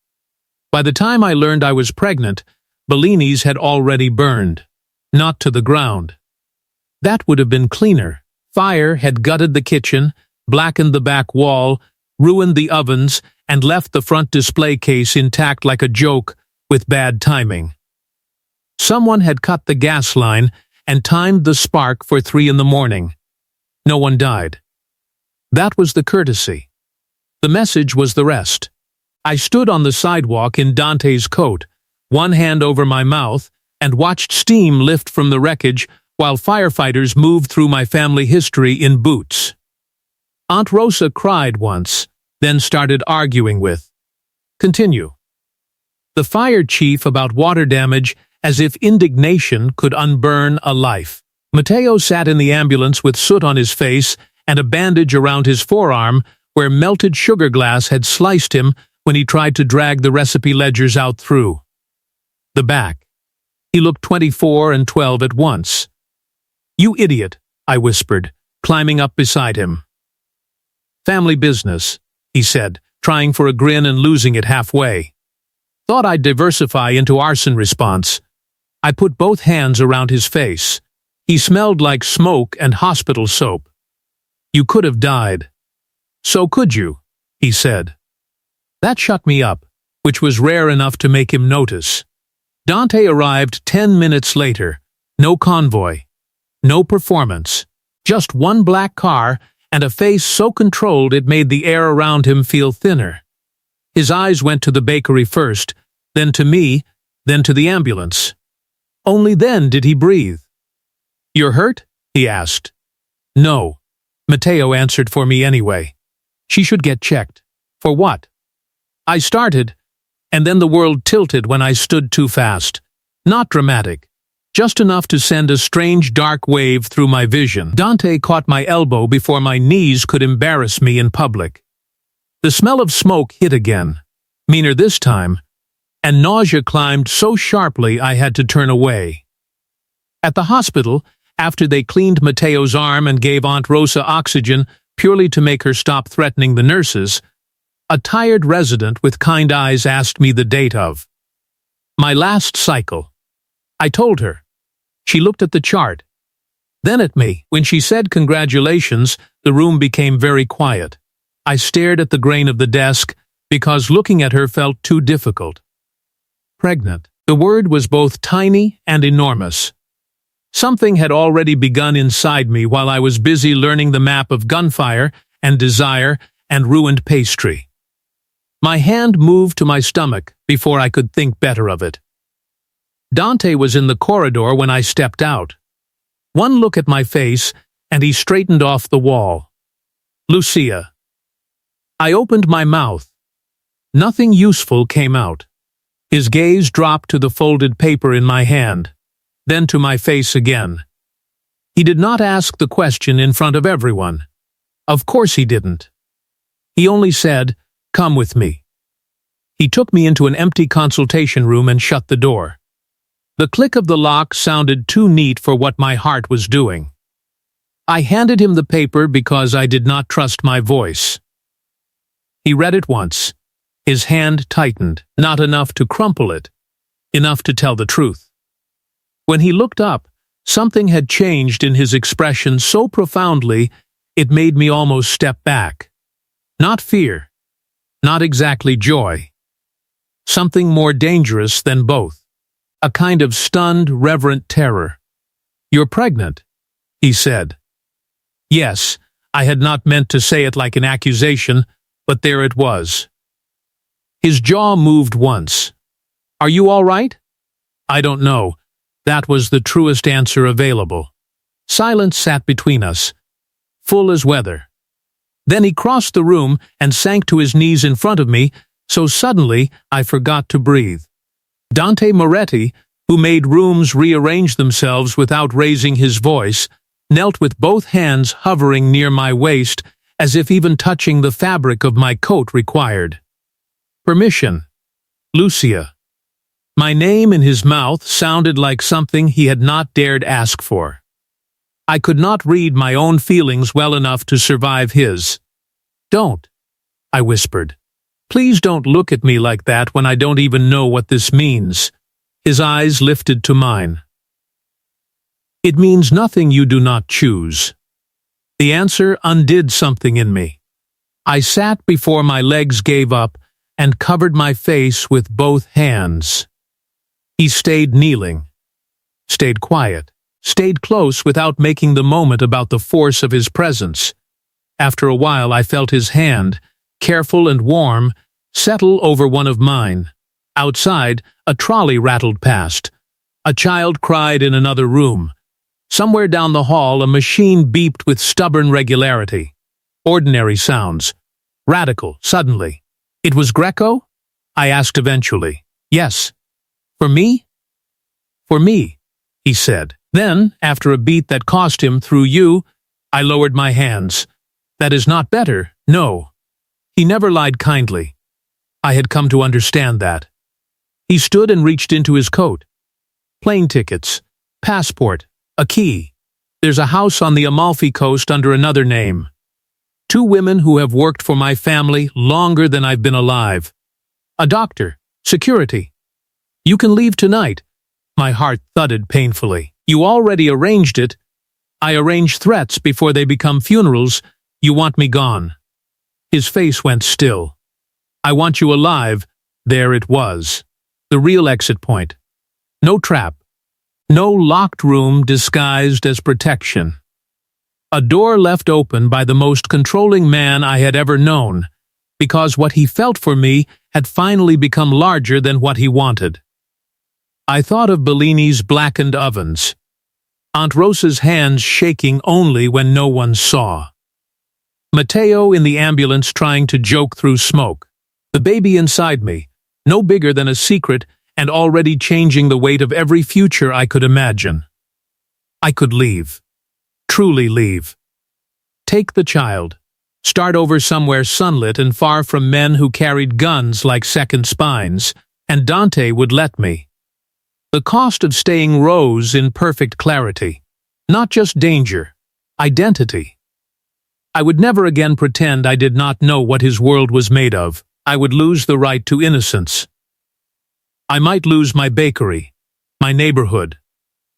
By the time I learned I was pregnant, Bellini's had already burned, not to the ground. That would have been cleaner. Fire had gutted the kitchen, blackened the back wall, ruined the ovens, and left the front display case intact like a joke with bad timing. Someone had cut the gas line and timed the spark for 3 in the morning. No one died. That was the courtesy. The message was the rest. I stood on the sidewalk in Dante's coat, one hand over my mouth, and watched steam lift from the wreckage while firefighters moved through my family history in boots. Aunt Rosa cried once, then started arguing with. Continue. The fire chief about water damage as if indignation could unburn a life. Matteo sat in the ambulance with soot on his face and a bandage around his forearm where melted sugar glass had sliced him when he tried to drag the recipe ledgers out through. The back. He looked 24 and 12 at once. "You idiot," I whispered, climbing up beside him. "Family business," he said, trying for a grin and losing it halfway. Thought I'd diversify into arson response. I put both hands around his face. He smelled like smoke and hospital soap. "You could have died." "So could you," he said. That shut me up, which was rare enough to make him notice. Dante arrived 10 minutes later. No convoy. No performance. Just one black car and a face so controlled it made the air around him feel thinner. His eyes went to the bakery first, then to me, then to the ambulance. Only then did he breathe. "You're hurt?" he asked. "No." Matteo answered for me anyway. "She should get checked." "For what?" I started, and then the world tilted when I stood too fast. Not dramatic. Just enough to send a strange dark wave through my vision. Dante caught my elbow before my knees could embarrass me in public. The smell of smoke hit again, meaner this time, and nausea climbed so sharply I had to turn away. At the hospital, after they cleaned Mateo's arm and gave Aunt Rosa oxygen purely to make her stop threatening the nurses, a tired resident with kind eyes asked me the date of my last cycle. I told her. She looked at the chart, then at me. When she said congratulations, the room became very quiet. I stared at the grain of the desk because looking at her felt too difficult. Pregnant. The word was both tiny and enormous. Something had already begun inside me while I was busy learning the map of gunfire and desire and ruined pastry. My hand moved to my stomach before I could think better of it. Dante was in the corridor when I stepped out. One look at my face, and he straightened off the wall. Lucia. I opened my mouth. Nothing useful came out. His gaze dropped to the folded paper in my hand, then to my face again. He did not ask the question in front of everyone. Of course he didn't. He only said, "Come with me." He took me into an empty consultation room and shut the door. The click of the lock sounded too neat for what my heart was doing. I handed him the paper because I did not trust my voice. He read it once. His hand tightened, not enough to crumple it, enough to tell the truth. When he looked up, something had changed in his expression so profoundly it made me almost step back. Not fear, not exactly joy. Something more dangerous than both. A kind of stunned, reverent terror. "You're pregnant," he said. Yes, I had not meant to say it like an accusation, but there it was. His jaw moved once. "Are you all right?" "I don't know." That was the truest answer available. Silence sat between us, full as weather. Then he crossed the room and sank to his knees in front of me, so suddenly I forgot to breathe. Dante Moretti, who made rooms rearrange themselves without raising his voice, knelt with both hands hovering near my waist, as if even touching the fabric of my coat required. Permission. Lucia. My name in his mouth sounded like something he had not dared ask for. I could not read my own feelings well enough to survive his. "Don't," I whispered. "Please don't look at me like that when I don't even know what this means." His eyes lifted to mine. "It means nothing you do not choose." The answer undid something in me. I sat before my legs gave up and covered my face with both hands. He stayed kneeling, stayed quiet, stayed close without making the moment about the force of his presence. After a while I felt his hand, careful and warm, settle over one of mine. Outside, a trolley rattled past. A child cried in another room. Somewhere down the hall, a machine beeped with stubborn regularity. Ordinary sounds. Radical, suddenly. "It was Greco?" I asked eventually. "Yes." "For me?" "For me," he said. Then, after a beat that cost him "through you," I lowered my hands. "That is not better, no." He never lied kindly. I had come to understand that. He stood and reached into his coat. "Plane tickets, passport, a key. There's a house on the Amalfi Coast under another name. 2 women who have worked for my family longer than I've been alive. A doctor, security. You can leave tonight." My heart thudded painfully. "You already arranged it." "I arrange threats before they become funerals. You want me gone." His face went still. "I want you alive." There it was. The real exit point. No trap. No locked room disguised as protection. A door left open by the most controlling man I had ever known, because what he felt for me had finally become larger than what he wanted. I thought of Bellini's blackened ovens. Aunt Rosa's hands shaking only when no one saw. Mateo in the ambulance trying to joke through smoke. The baby inside me, no bigger than a secret and already changing the weight of every future I could imagine. I could leave. Truly leave. Take the child. Start over somewhere sunlit and far from men who carried guns like second spines, and Dante would let me. The cost of staying rose in perfect clarity. Not just danger, identity. I would never again pretend I did not know what his world was made of. I would lose the right to innocence. I might lose my bakery, my neighborhood,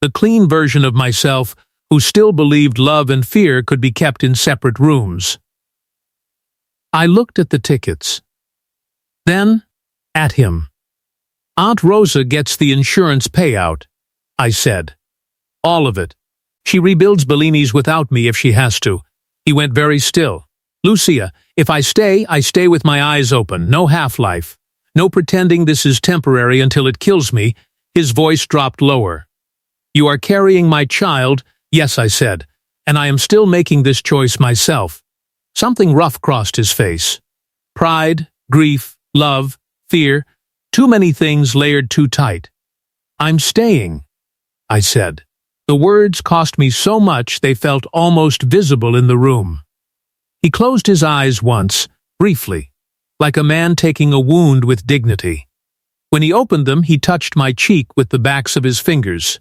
the clean version of myself who still believed love and fear could be kept in separate rooms. I looked at the tickets. Then, at him. Aunt Rosa gets the insurance payout, I said. All of it. She rebuilds Bellini's without me if she has to. He went very still. Lucia, if I stay with my eyes open. No half-life. No pretending this is temporary until it kills me. His voice dropped lower. You are carrying my child, yes, I said, and I am still making this choice myself. Something rough crossed his face. Pride, grief, love, fear, too many things layered too tight. I'm staying, I said. The words cost me so much they felt almost visible in the room. He closed his eyes once, briefly, like a man taking a wound with dignity. When he opened them, he touched my cheek with the backs of his fingers.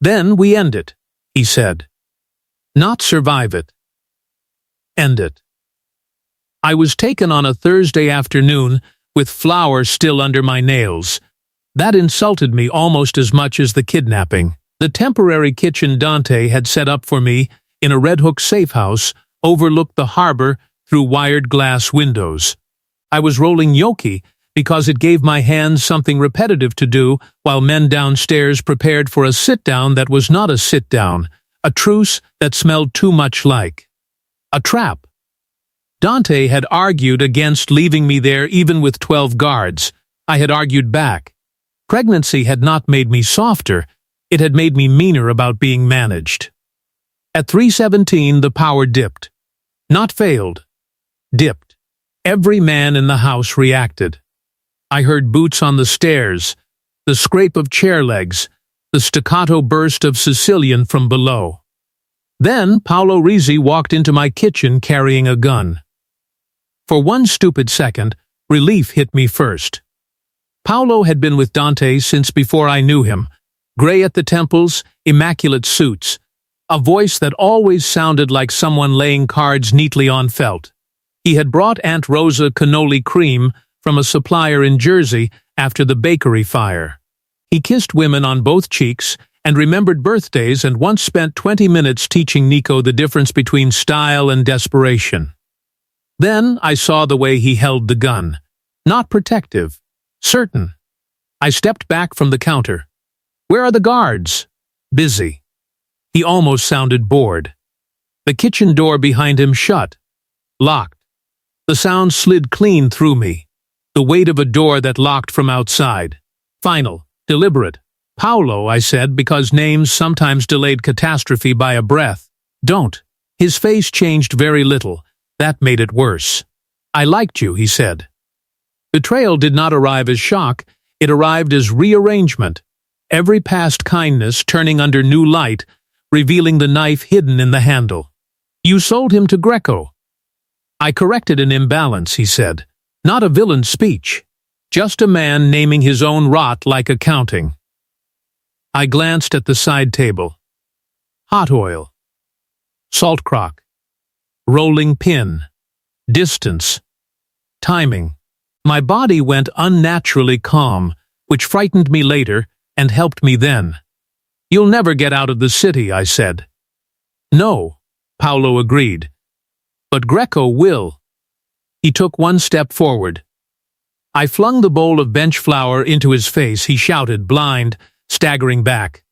Then we end it, he said. Not survive it. End it. I was taken on a Thursday afternoon with flour still under my nails. That insulted me almost as much as the kidnapping. The temporary kitchen Dante had set up for me in a Red Hook safe house overlooked the harbor through wired glass windows. I was rolling gnocchi because it gave my hands something repetitive to do while men downstairs prepared for a sit-down that was not a sit-down, a truce that smelled too much like a trap. Dante had argued against leaving me there even with 12 guards. I had argued back. Pregnancy had not made me softer, it had made me meaner about being managed. At 3:17 the power dipped. Not failed. Dipped. Every man in the house reacted. I heard boots on the stairs, the scrape of chair legs, the staccato burst of Sicilian from below. Then Paolo Rizzi walked into my kitchen carrying a gun. For one stupid second, relief hit me first. Paolo had been with Dante since before I knew him, gray at the temples, immaculate suits, a voice that always sounded like someone laying cards neatly on felt. He had brought Aunt Rosa cannoli cream from a supplier in Jersey after the bakery fire. He kissed women on both cheeks and remembered birthdays and once spent 20 minutes teaching Nico the difference between style and desperation. Then I saw the way he held the gun. Not protective. Certain. I stepped back from the counter. Where are the guards? Busy. He almost sounded bored. The kitchen door behind him shut. Locked. The sound slid clean through me. The weight of a door that locked from outside. Final. Deliberate. Paolo, I said, because names sometimes delayed catastrophe by a breath. Don't. His face changed very little. That made it worse. I liked you, he said. Betrayal did not arrive as shock, it arrived as rearrangement. Every past kindness turning under new light, revealing the knife hidden in the handle. You sold him to Greco. I corrected an imbalance, he said. Not a villain's speech. Just a man naming his own rot like accounting. I glanced at the side table. Hot oil. Salt crock. Rolling pin. Distance. Timing. My body went unnaturally calm, which frightened me later and helped me then. You'll never get out of the city, I said. No, Paolo agreed. But Greco will. He took one step forward. I flung the bowl of bench flour into his face. He shouted, blind, staggering back.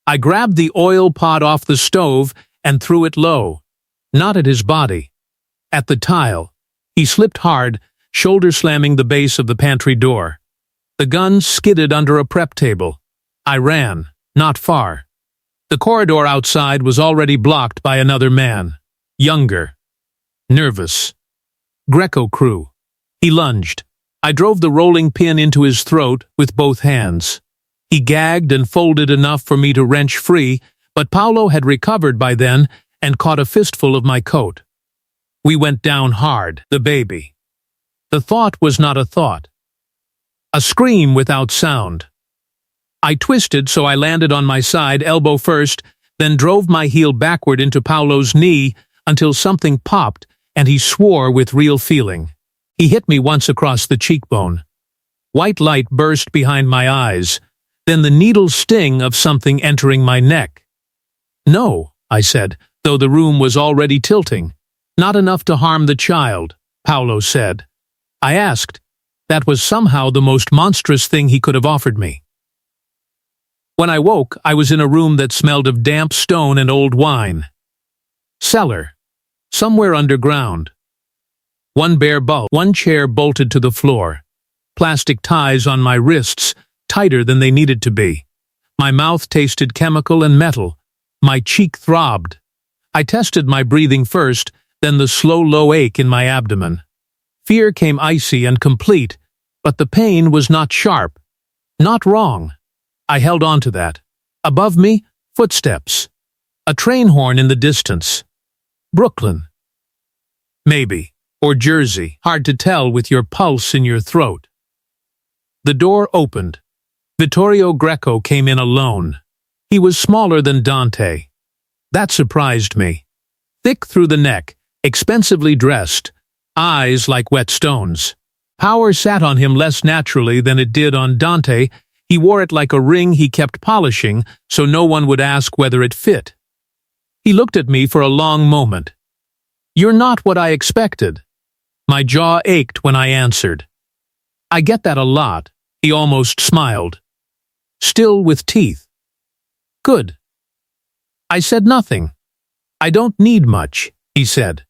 I grabbed the oil pot off the stove and threw it low. Not at his body. At the tile. He slipped hard, shoulder slamming the base of the pantry door. The gun skidded under a prep table. I ran, not far. The corridor outside was already blocked by another man. Younger. Nervous. Greco crew. He lunged. I drove the rolling pin into his throat with both hands. He gagged and folded enough for me to wrench free, but Paolo had recovered by then and caught a fistful of my coat. We went down hard, the baby. The thought was not a thought. A scream without sound. I twisted so I landed on my side, elbow first, then drove my heel backward into Paolo's knee until something popped and he swore with real feeling. He hit me once across the cheekbone. White light burst behind my eyes, then the needle sting of something entering my neck. "No," I said, though the room was already tilting. "Not enough to harm the child," Paolo said. I asked. That was somehow the most monstrous thing he could have offered me. When I woke, I was in a room that smelled of damp stone and old wine. Cellar. Somewhere underground. One bare bulk, one chair bolted to the floor. Plastic ties on my wrists, tighter than they needed to be. My mouth tasted chemical and metal. My cheek throbbed. I tested my breathing first, then the slow low ache in my abdomen. Fear came icy and complete, but the pain was not sharp. Not wrong. I held on to that. Above me, footsteps. A train horn in the distance. Brooklyn. Maybe. Or Jersey. Hard to tell with your pulse in your throat. The door opened. Vittorio Greco came in alone. He was smaller than Dante. That surprised me. Thick through the neck, expensively dressed, eyes like wet stones. Power sat on him less naturally than it did on Dante. He wore it like a ring he kept polishing so no one would ask whether it fit. He looked at me for a long moment. "You're not what I expected." My jaw ached when I answered. "I get that a lot." He almost smiled. Still with teeth. "Good." I said nothing. "I don't need much," he said.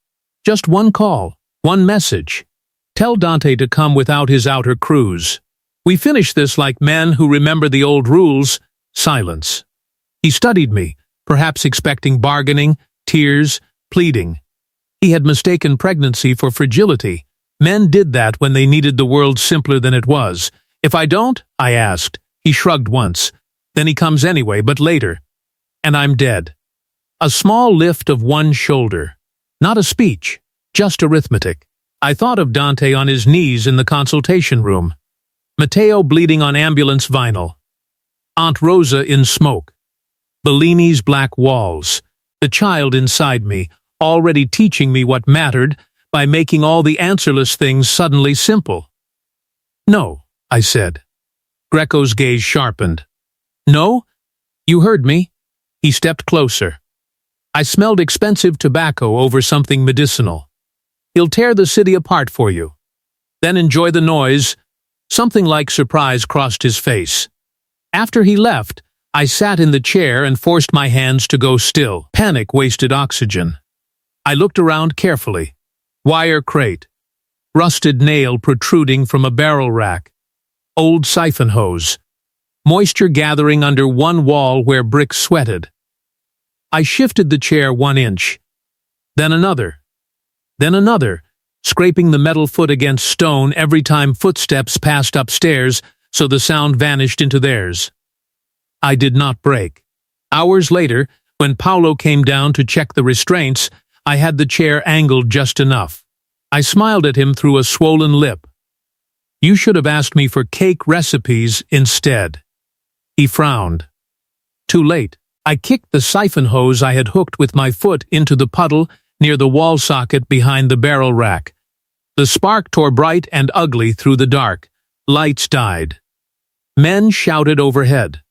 "Just one call, one message. Tell Dante to come without his outer cruise. We finish this like men who remember the old rules." Silence. He studied me, perhaps expecting bargaining, tears, pleading. He had mistaken pregnancy for fragility. Men did that when they needed the world simpler than it was. "If I don't?" I asked. He shrugged once. "Then he comes anyway, but later. And I'm dead." A small lift of one shoulder. Not a speech, just arithmetic. I thought of Dante on his knees in the consultation room. Matteo bleeding on ambulance vinyl. Aunt Rosa in smoke. Bellini's black walls. The child inside me, already teaching me what mattered by making all the answerless things suddenly simple. "No," I said. Greco's gaze sharpened. "No? You heard me." He stepped closer. I smelled expensive tobacco over something medicinal. "He'll tear the city apart for you. Then enjoy the noise." Something like surprise crossed his face. After he left, I sat in the chair and forced my hands to go still. Panic wasted oxygen. I looked around carefully. Wire crate. Rusted nail protruding from a barrel rack. Old siphon hose. Moisture gathering under one wall where bricks sweated. I shifted the chair 1 inch. Then another. Then another, scraping the metal foot against stone every time footsteps passed upstairs so the sound vanished into theirs. I did not break. Hours later, when Paolo came down to check the restraints, I had the chair angled just enough. I smiled at him through a swollen lip. "You should have asked me for cake recipes instead." He frowned. Too late. I kicked the siphon hose I had hooked with my foot into the puddle near the wall socket behind the barrel rack. The spark tore bright and ugly through the dark. Lights died. Men shouted overhead.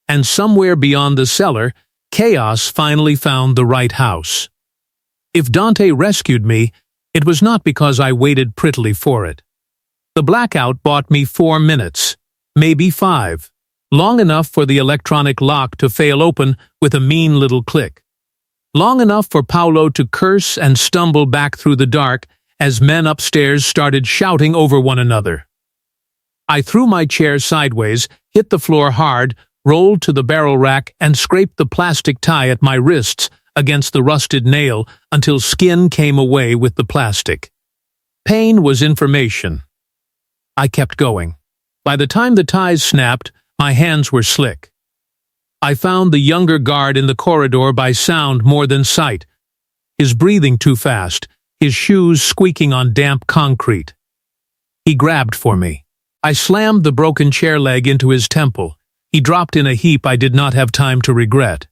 And somewhere beyond the cellar, chaos finally found the right house. If Dante rescued me, it was not because I waited prettily for it. The blackout bought me 4 minutes, maybe 5, long enough for the electronic lock to fail open with a mean little click. Long enough for Paolo to curse and stumble back through the dark as men upstairs started shouting over one another. I threw my chair sideways, hit the floor hard, rolled to the barrel rack, and scraped the plastic tie at my wrists against the rusted nail until skin came away with the plastic. Pain was information. I kept going. By the time the ties snapped, my hands were slick. I found the younger guard in the corridor by sound more than sight, his breathing too fast, his shoes squeaking on damp concrete. He grabbed for me. I slammed the broken chair leg into his temple. He dropped in a heap I did not have time to regret.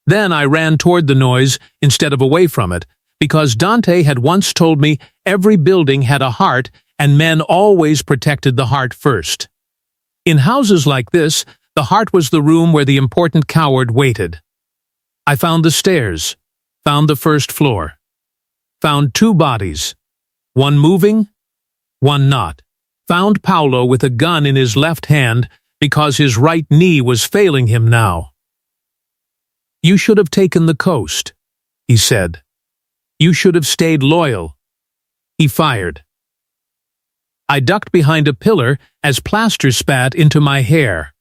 Then I ran toward the noise instead of away from it, because Dante had once told me every building had a heart and men always protected the heart first. In houses like this, the heart was the room where the important coward waited. I found the stairs, found the first floor, found 2 bodies, one moving, one not. Found Paolo with a gun in his left hand because his right knee was failing him now. "You should have taken the coast," he said. "You should have stayed loyal." He fired. I ducked behind a pillar as plaster spat into my hair.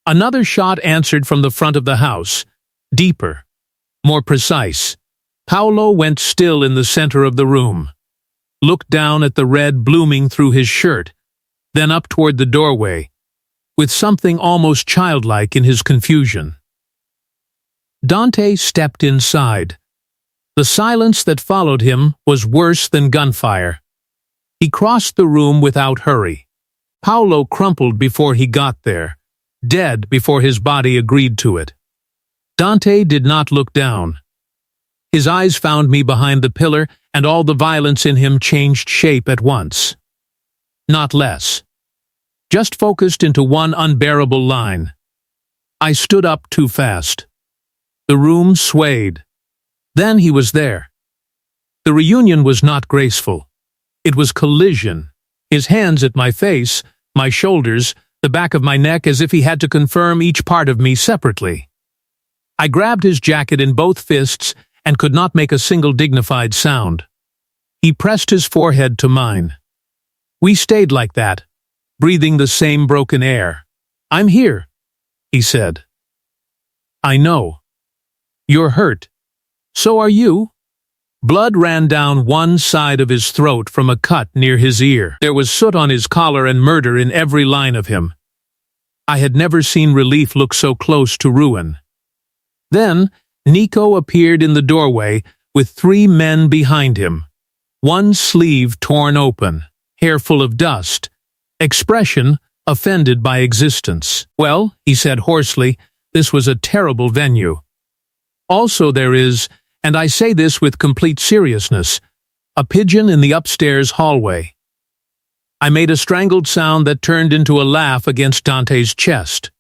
Another shot answered from the front of the house, deeper, more precise. Paolo went still in the center of the room, looked down at the red blooming through his shirt, then up toward the doorway, with something almost childlike in his confusion. Dante stepped inside. The silence that followed him was worse than gunfire. He crossed the room without hurry. Paolo crumpled before he got there, dead before his body agreed to it. Dante did not look down. His eyes found me behind the pillar, and all the violence in him changed shape at once. Not less. Just focused into one unbearable line. I stood up too fast. The room swayed. Then he was there. The reunion was not graceful. It was collision. His hands at my face, my shoulders, the back of my neck, as if he had to confirm each part of me separately. I grabbed his jacket in both fists and could not make a single dignified sound. He pressed his forehead to mine. We stayed like that, breathing the same broken air. "I'm here," he said. "I know. You're hurt. So are you." Blood ran down one side of his throat from a cut near his ear. There was soot on his collar and murder in every line of him. I had never seen relief look so close to ruin. Then Nico appeared in the doorway with 3 men behind him. One sleeve torn open, hair full of dust, expression offended by existence. "Well," he said hoarsely, "this was a terrible venue. Also there is, and I say this with complete seriousness, a pigeon in the upstairs hallway." I made a strangled sound that turned into a laugh against Dante's chest.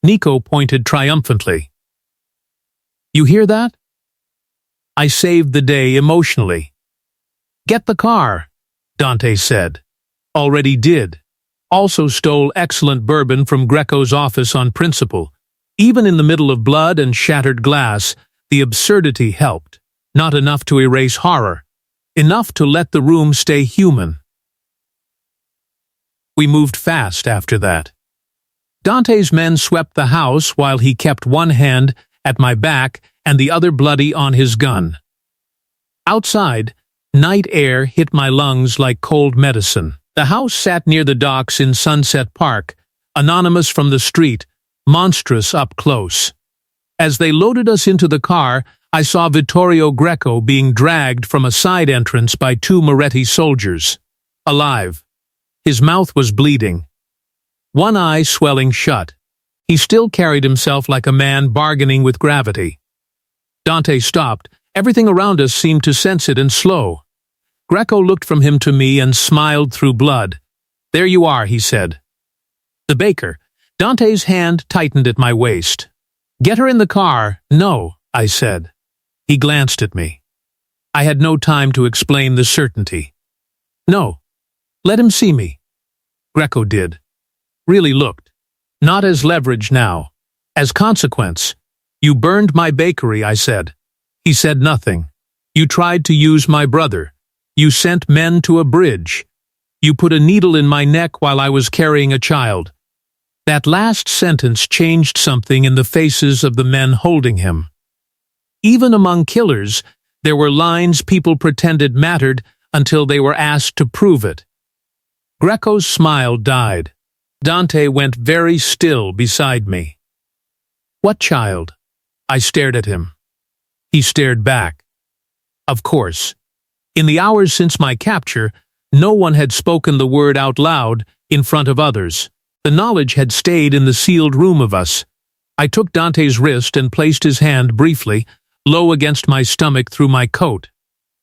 Nico pointed triumphantly. "You hear that?" I saved the day emotionally. "Get the car," Dante said. Already did. Also stole excellent bourbon from Greco's office on principle. Even in the middle of blood and shattered glass, the absurdity helped. Not enough to erase horror. Enough to let the room stay human. We moved fast after that. Dante's men swept the house while he kept one hand at my back and the other bloody on his gun. Outside, night air hit my lungs like cold medicine. The house sat near the docks in Sunset Park, anonymous from the street, monstrous up close. As they loaded us into the car, I saw Vittorio Greco being dragged from a side entrance by 2 Moretti soldiers. Alive. His mouth was bleeding. One eye swelling shut. He still carried himself like a man bargaining with gravity. Dante stopped. Everything around us seemed to sense it and slow. Greco looked from him to me and smiled through blood. "There you are," he said. "The baker." Dante's hand tightened at my waist. "Get her in the car." "No," I said. He glanced at me. I had no time to explain the certainty. "No. Let him see me." Greco did. Really looked. Not as leverage now. As consequence. "You burned my bakery," I said. He said nothing. "You tried to use my brother. You sent men to a bridge. You put a needle in my neck while I was carrying a child." That last sentence changed something in the faces of the men holding him. Even among killers, there were lines people pretended mattered until they were asked to prove it. Greco's smile died. Dante went very still beside me. "What child?" I stared at him. He stared back. Of course. In the hours since my capture, no one had spoken the word out loud in front of others. The knowledge had stayed in the sealed room of us, I took Dante's wrist and placed his hand briefly, low against my stomach through my coat.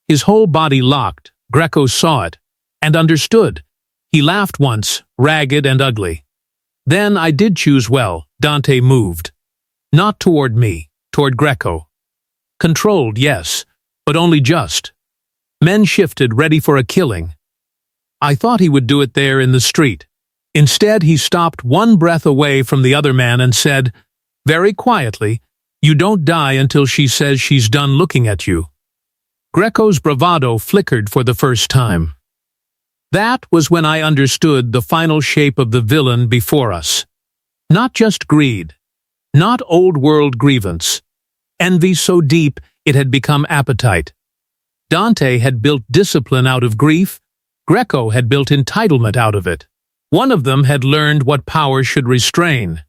His whole body locked. Greco saw it, and understood. He laughed once, ragged and ugly. Then I did choose well. Dante moved. Not toward me, toward Greco. Controlled, yes, but only just. Men shifted, ready for a killing. I thought he would do it there in the street. Instead, he stopped one breath away from the other man and said, very quietly, "You don't die until she says she's done looking at you." Greco's bravado flickered for the first time. That was when I understood the final shape of the villain before us. Not just greed, not old-world grievance. Envy so deep it had become appetite. Dante had built discipline out of grief. Greco had built entitlement out of it. One of them had learned what power should restrain.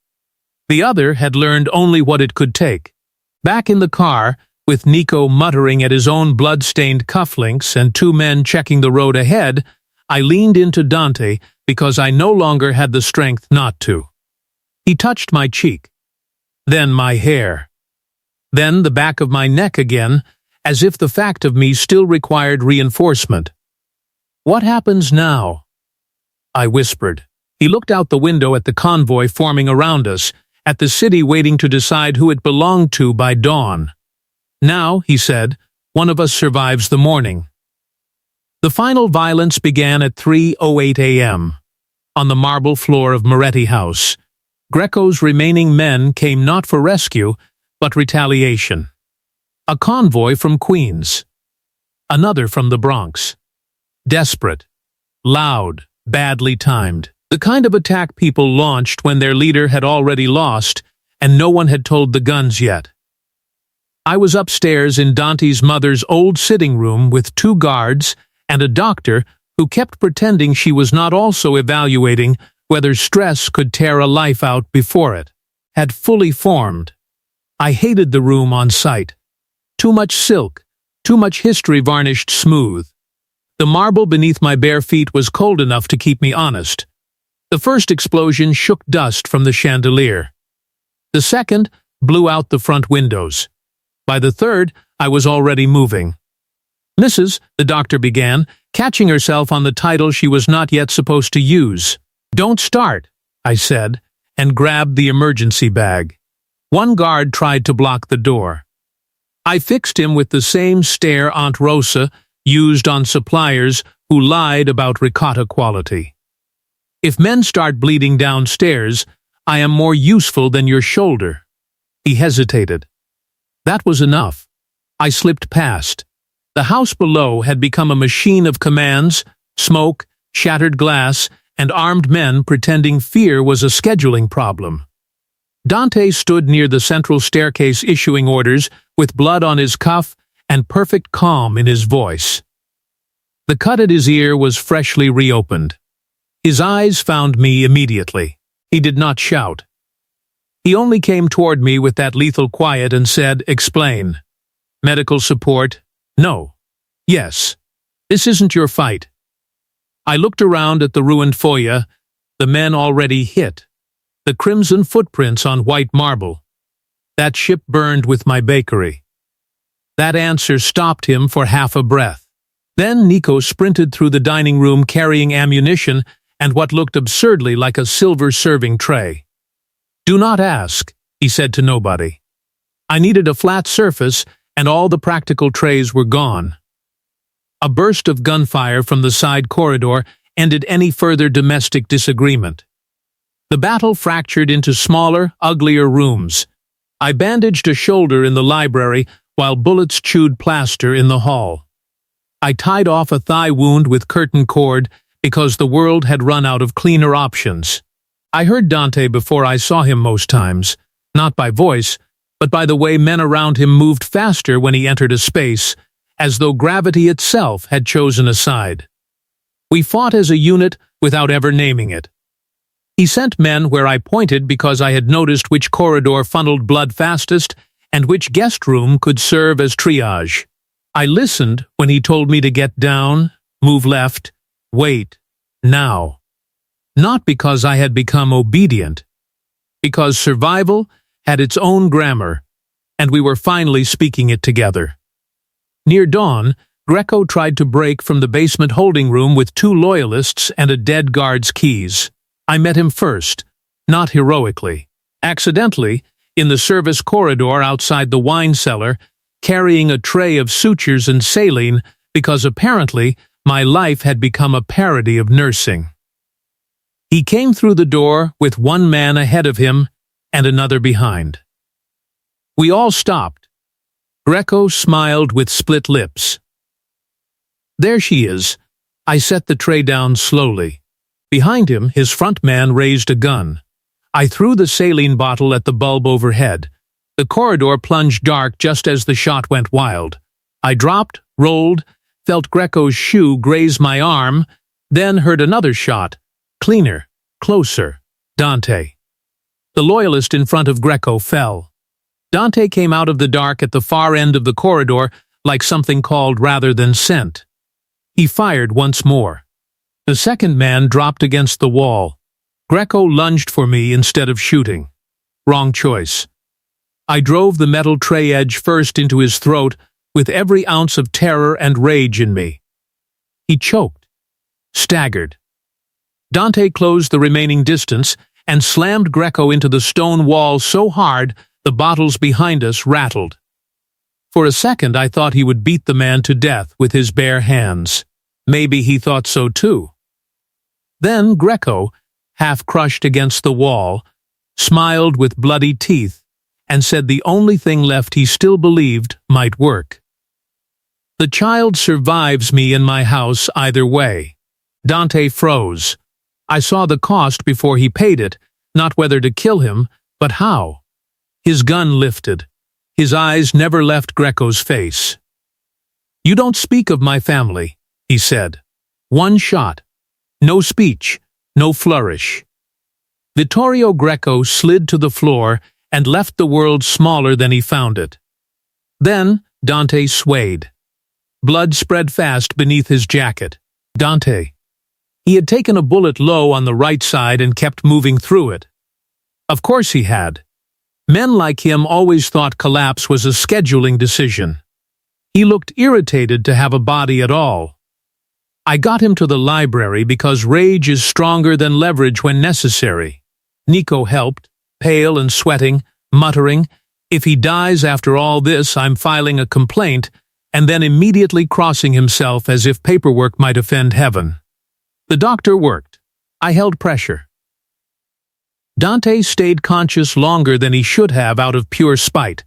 The other had learned only what it could take. Back in the car, with Nico muttering at his own blood-stained cufflinks and two men checking the road ahead, I leaned into Dante because I no longer had the strength not to. He touched my cheek, then my hair, then the back of my neck again, as if the fact of me still required reinforcement. "What happens now?" I whispered. He looked out the window at the convoy forming around us, at the city waiting to decide who it belonged to by dawn. "Now," he said, "one of us survives the morning." The final violence began at 3:08 a.m. on the marble floor of Moretti House. Greco's remaining men came not for rescue, but retaliation. A convoy from Queens. Another from the Bronx. Desperate. Loud. Badly timed. The kind of attack people launched when their leader had already lost and no one had told the guns yet. I was upstairs in Dante's mother's old sitting room with 2 guards and a doctor who kept pretending she was not also evaluating whether stress could tear a life out before it had fully formed. I hated the room on sight. Too much silk, too much history varnished smooth. The marble beneath my bare feet was cold enough to keep me honest. The first explosion shook dust from the chandelier. The second blew out the front windows. By the third, I was already moving. "Mrs.," the doctor began, catching herself on the title she was not yet supposed to use. "Don't start," I said, and grabbed the emergency bag. One guard tried to block the door. I fixed him with the same stare Aunt Rosa used on suppliers who lied about ricotta quality. "If men start bleeding downstairs, I am more useful than your shoulder." He hesitated. That was enough. I slipped past. The house below had become a machine of commands, smoke, shattered glass, and armed men pretending fear was a scheduling problem. Dante stood near the central staircase issuing orders, with blood on his cuff and perfect calm in his voice. The cut at his ear was freshly reopened. His eyes found me immediately. He did not shout. He only came toward me with that lethal quiet and said, "Explain." "Medical support? No." "Yes. This isn't your fight." I looked around at the ruined foyer, the men already hit, the crimson footprints on white marble. That ship burned with my bakery. That answer stopped him for half a breath. Then Nico sprinted through the dining room carrying ammunition and what looked absurdly like a silver serving tray. "Do not ask," he said to nobody. I needed a flat surface, and all the practical trays were gone. A burst of gunfire from the side corridor ended any further domestic disagreement. The battle fractured into smaller, uglier rooms. I bandaged a shoulder in the library while bullets chewed plaster in the hall. I tied off a thigh wound with curtain cord because the world had run out of cleaner options. I heard Dante before I saw him most times, not by voice, but by the way men around him moved faster when he entered a space, as though gravity itself had chosen a side. We fought as a unit without ever naming it. He sent men where I pointed because I had noticed which corridor funneled blood fastest and which guest room could serve as triage. I listened when he told me to get down, move left, wait, now. Not because I had become obedient, because survival had its own grammar, and we were finally speaking it together. Near dawn, Greco tried to break from the basement holding room with 2 loyalists and a dead guard's keys. I met him first, not heroically, accidentally, in the service corridor outside the wine cellar, carrying a tray of sutures and saline because apparently my life had become a parody of nursing. He came through the door with 1 man ahead of him and another behind. We all stopped. Greco smiled with split lips. "There she is." I set the tray down slowly. Behind him, his front man raised a gun. I threw the saline bottle at the bulb overhead. The corridor plunged dark just as the shot went wild. I dropped, rolled, felt Greco's shoe graze my arm, then heard another shot. Cleaner, closer. Dante. The loyalist in front of Greco fell. Dante came out of the dark at the far end of the corridor like something called rather than sent. He fired once more. The second man dropped against the wall. Greco lunged for me instead of shooting. Wrong choice. I drove the metal tray edge first into his throat with every ounce of terror and rage in me. He choked, staggered. Dante closed the remaining distance and slammed Greco into the stone wall so hard the bottles behind us rattled. For a second I thought he would beat the man to death with his bare hands. Maybe he thought so too. Then Greco, half crushed against the wall, smiled with bloody teeth and said the only thing left he still believed might work. "The child survives me in my house either way." Dante froze. I saw the cost before he paid it, not whether to kill him, but how. His gun lifted. His eyes never left Greco's face. "You don't speak of my family," he said. 1 shot. No speech, no flourish. Vittorio Greco slid to the floor and left the world smaller than he found it. Then Dante swayed. Blood spread fast beneath his jacket. Dante. He had taken a bullet low on the right side and kept moving through it. Of course he had. Men like him always thought collapse was a scheduling decision. He looked irritated to have a body at all. I got him to the library because rage is stronger than leverage when necessary. Nico helped, pale and sweating, muttering, "If he dies after all this, I'm filing a complaint," and then immediately crossing himself as if paperwork might offend heaven. The doctor worked. I held pressure. Dante stayed conscious longer than he should have out of pure spite,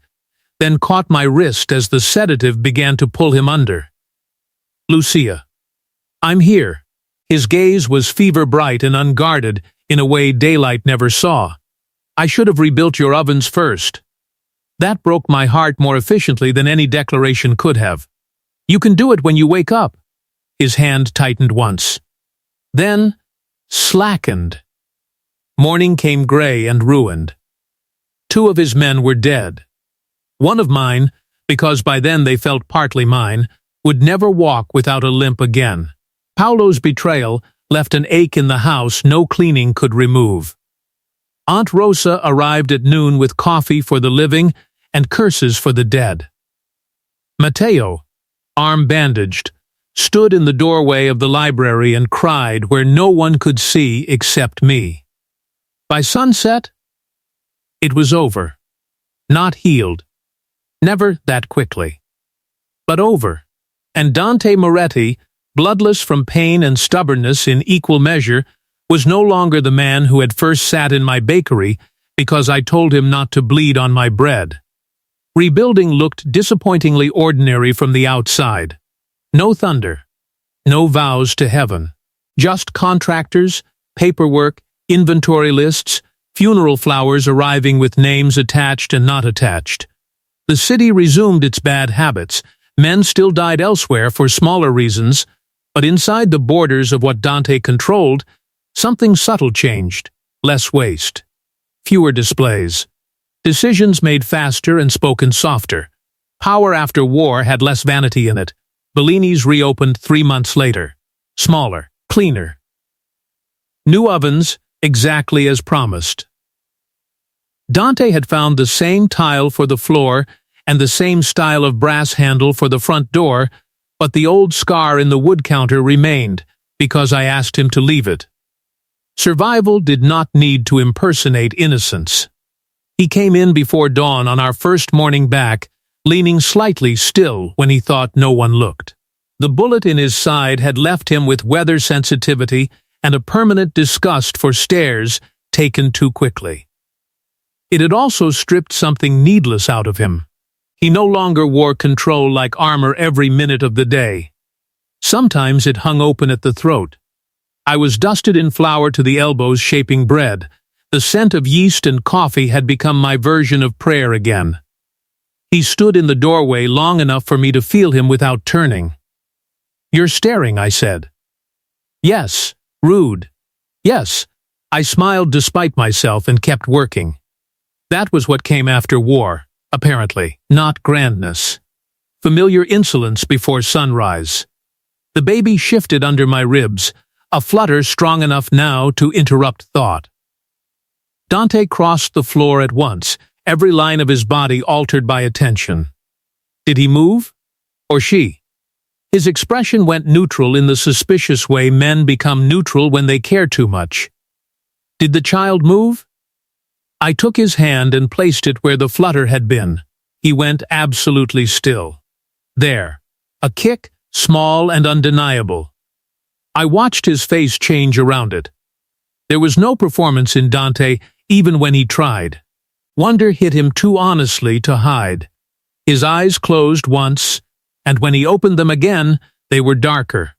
then caught my wrist as the sedative began to pull him under. "Lucia. I'm here." His gaze was fever-bright and unguarded in a way daylight never saw. "I should have rebuilt your ovens first." That broke my heart more efficiently than any declaration could have. "You can do it when you wake up." His hand tightened once. Then slackened. Morning came gray and ruined. 2 of his men were dead. One of mine, because by then they felt partly mine, would never walk without a limp again. Paolo's betrayal left an ache in the house no cleaning could remove. Aunt Rosa arrived at noon with coffee for the living and curses for the dead. Matteo, arm bandaged, stood in the doorway of the library and cried where no one could see except me. By sunset, it was over. Not healed. Never that quickly. But over. And Dante Moretti, bloodless from pain and stubbornness in equal measure, was no longer the man who had first sat in my bakery because I told him not to bleed on my bread. Rebuilding looked disappointingly ordinary from the outside. No thunder. No vows to heaven. Just contractors, paperwork, inventory lists, funeral flowers arriving with names attached and not attached. The city resumed its bad habits. Men still died elsewhere for smaller reasons, but inside the borders of what Dante controlled, something subtle changed. Less waste. Fewer displays. Decisions made faster and spoken softer. Power after war had less vanity in it. Bellini's reopened 3 months later. Smaller. Cleaner. New ovens, exactly as promised. Dante had found the same tile for the floor and the same style of brass handle for the front door, but the old scar in the wood counter remained, because I asked him to leave it. Survival did not need to impersonate innocence. He came in before dawn on our first morning back, leaning slightly still when he thought no one looked. The bullet in his side had left him with weather sensitivity and a permanent disgust for stairs taken too quickly. It had also stripped something needless out of him. He no longer wore control like armor every minute of the day. Sometimes it hung open at the throat. I was dusted in flour to the elbows shaping bread. The scent of yeast and coffee had become my version of prayer again. He stood in the doorway long enough for me to feel him without turning. "You're staring," I said. "Yes, rude." "Yes." I smiled despite myself and kept working. That was what came after war, apparently, not grandness. Familiar insolence before sunrise. The baby shifted under my ribs, a flutter strong enough now to interrupt thought. Dante crossed the floor at once, every line of his body altered by attention. Did he move? Or she? His expression went neutral in the suspicious way men become neutral when they care too much. Did the child move? I took his hand and placed it where the flutter had been. He went absolutely still. There. A kick, small and undeniable. I watched his face change around it. There was no performance in Dante, even when he tried. Wonder hit him too honestly to hide. His eyes closed once, and when he opened them again, they were darker.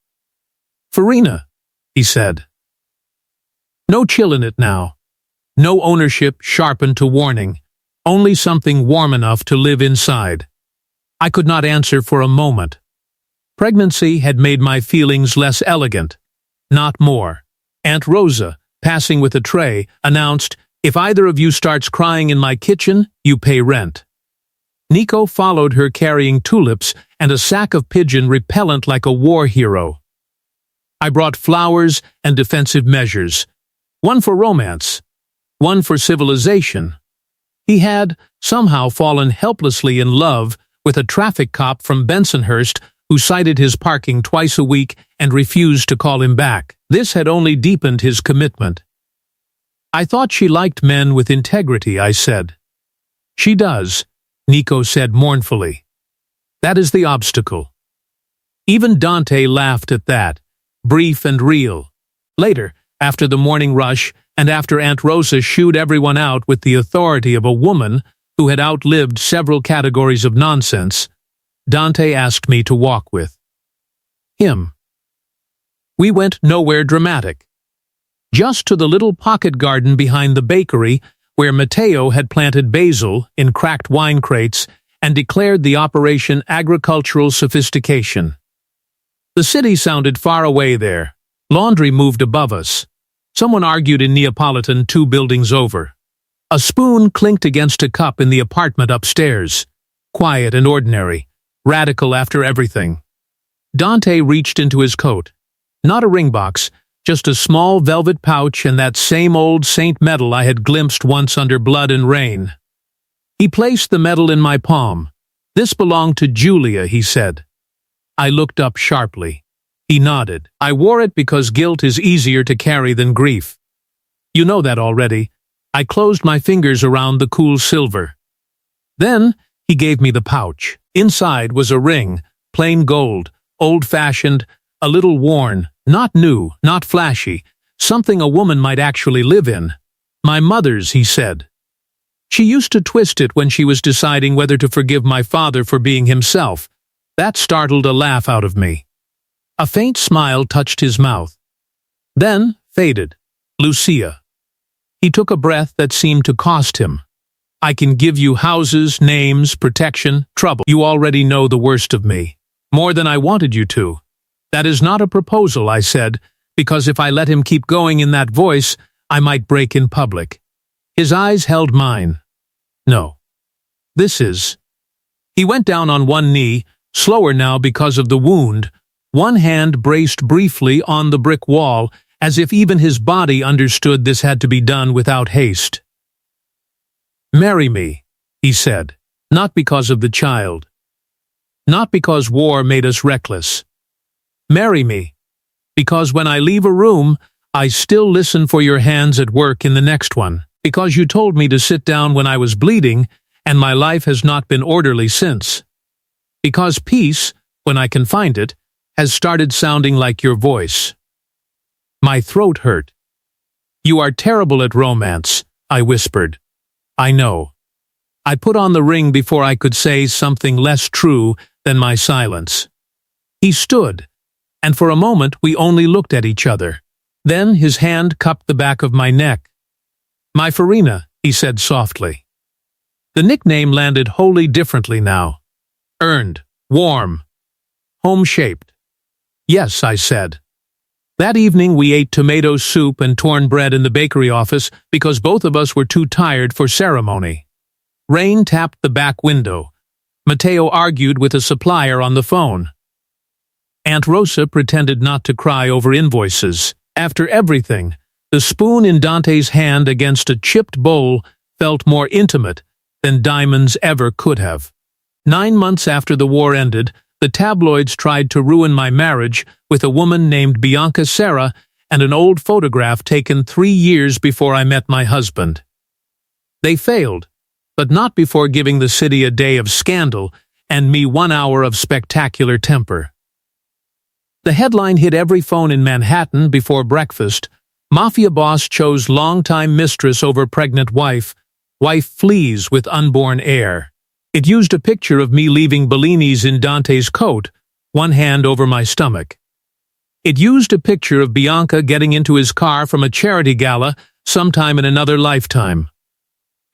"Farina," he said. No chill in it now. No ownership sharpened to warning, only something warm enough to live inside. I could not answer for a moment. Pregnancy had made my feelings less elegant, not more. Aunt Rosa, passing with a tray, announced, "If either of you starts crying in my kitchen, you pay rent." Nico followed her carrying tulips and a sack of pigeon repellent like a war hero. I brought flowers and defensive measures, one for romance, one for civilization. He had somehow fallen helplessly in love with a traffic cop from Bensonhurst who cited his parking twice a week and refused to call him back. This had only deepened his commitment. "I thought she liked men with integrity," I said. "She does," Nico said mournfully. "That is the obstacle." Even Dante laughed at that, brief and real. Later, after the morning rush, and after Aunt Rosa shooed everyone out with the authority of a woman who had outlived several categories of nonsense, Dante asked me to walk with him. We went nowhere dramatic. Just to the little pocket garden behind the bakery where Matteo had planted basil in cracked wine crates and declared the operation agricultural sophistication. The city sounded far away there. Laundry moved above us. Someone argued in Neapolitan 2 buildings over. A spoon clinked against a cup in the apartment upstairs. Quiet and ordinary, radical after everything. Dante reached into his coat. Not a ring box, just a small velvet pouch and that same old Saint medal I had glimpsed once under Blood and Rain. He placed the medal in my palm. "This belonged to Julia," he said. I looked up sharply. He nodded. "I wore it because guilt is easier to carry than grief. You know that already." I closed my fingers around the cool silver. Then he gave me the pouch. Inside was a ring, plain gold, old-fashioned, a little worn, not new, not flashy, something a woman might actually live in. "My mother's," he said. She used to twist it when she was deciding whether to forgive my father for being himself. That startled a laugh out of me. A faint smile touched his mouth. Then faded. "Lucia." He took a breath that seemed to cost him. "I can give you houses, names, protection, trouble. You already know the worst of me. More than I wanted you to." "That is not a proposal," I said, because if I let him keep going in that voice, I might break in public. His eyes held mine. "No. This is." He went down on one knee, slower now because of the wound. One hand braced briefly on the brick wall, as if even his body understood this had to be done without haste. "Marry me," he said, "not because of the child. Not because war made us reckless. Marry me, because when I leave a room, I still listen for your hands at work in the next one, because you told me to sit down when I was bleeding, and my life has not been orderly since. Because peace, when I can find it, has started sounding like your voice." My throat hurt. "You are terrible at romance," I whispered. "I know." I put on the ring before I could say something less true than my silence. He stood, and for a moment we only looked at each other. Then his hand cupped the back of my neck. "My Farina," he said softly. The nickname landed wholly differently now. Earned, warm, home-shaped. "Yes," I said. That evening we ate tomato soup and torn bread in the bakery office because both of us were too tired for ceremony. Rain tapped the back window. Matteo argued with a supplier on the phone. Aunt Rosa pretended not to cry over invoices. After everything, the spoon in Dante's hand against a chipped bowl felt more intimate than diamonds ever could have. 9 months after the war ended, the tabloids tried to ruin my marriage with a woman named Bianca Serra and an old photograph taken 3 years before I met my husband. They failed, but not before giving the city a day of scandal and me 1 hour of spectacular temper. The headline hit every phone in Manhattan before breakfast. Mafia boss chose longtime mistress over pregnant wife. Wife flees with unborn heir. It used a picture of me leaving Bellini's in Dante's coat, one hand over my stomach. It used a picture of Bianca getting into his car from a charity gala sometime in another lifetime.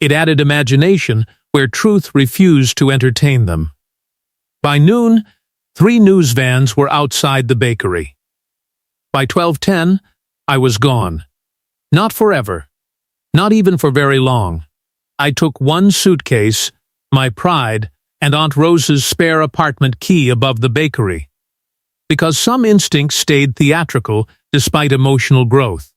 It added imagination where truth refused to entertain them. By noon, 3 news vans were outside the bakery. By 12:10, I was gone. Not forever. Not even for very long. I took 1 suitcase, my pride, and Aunt Rosa's spare apartment key above the bakery. Because some instincts stayed theatrical despite emotional growth.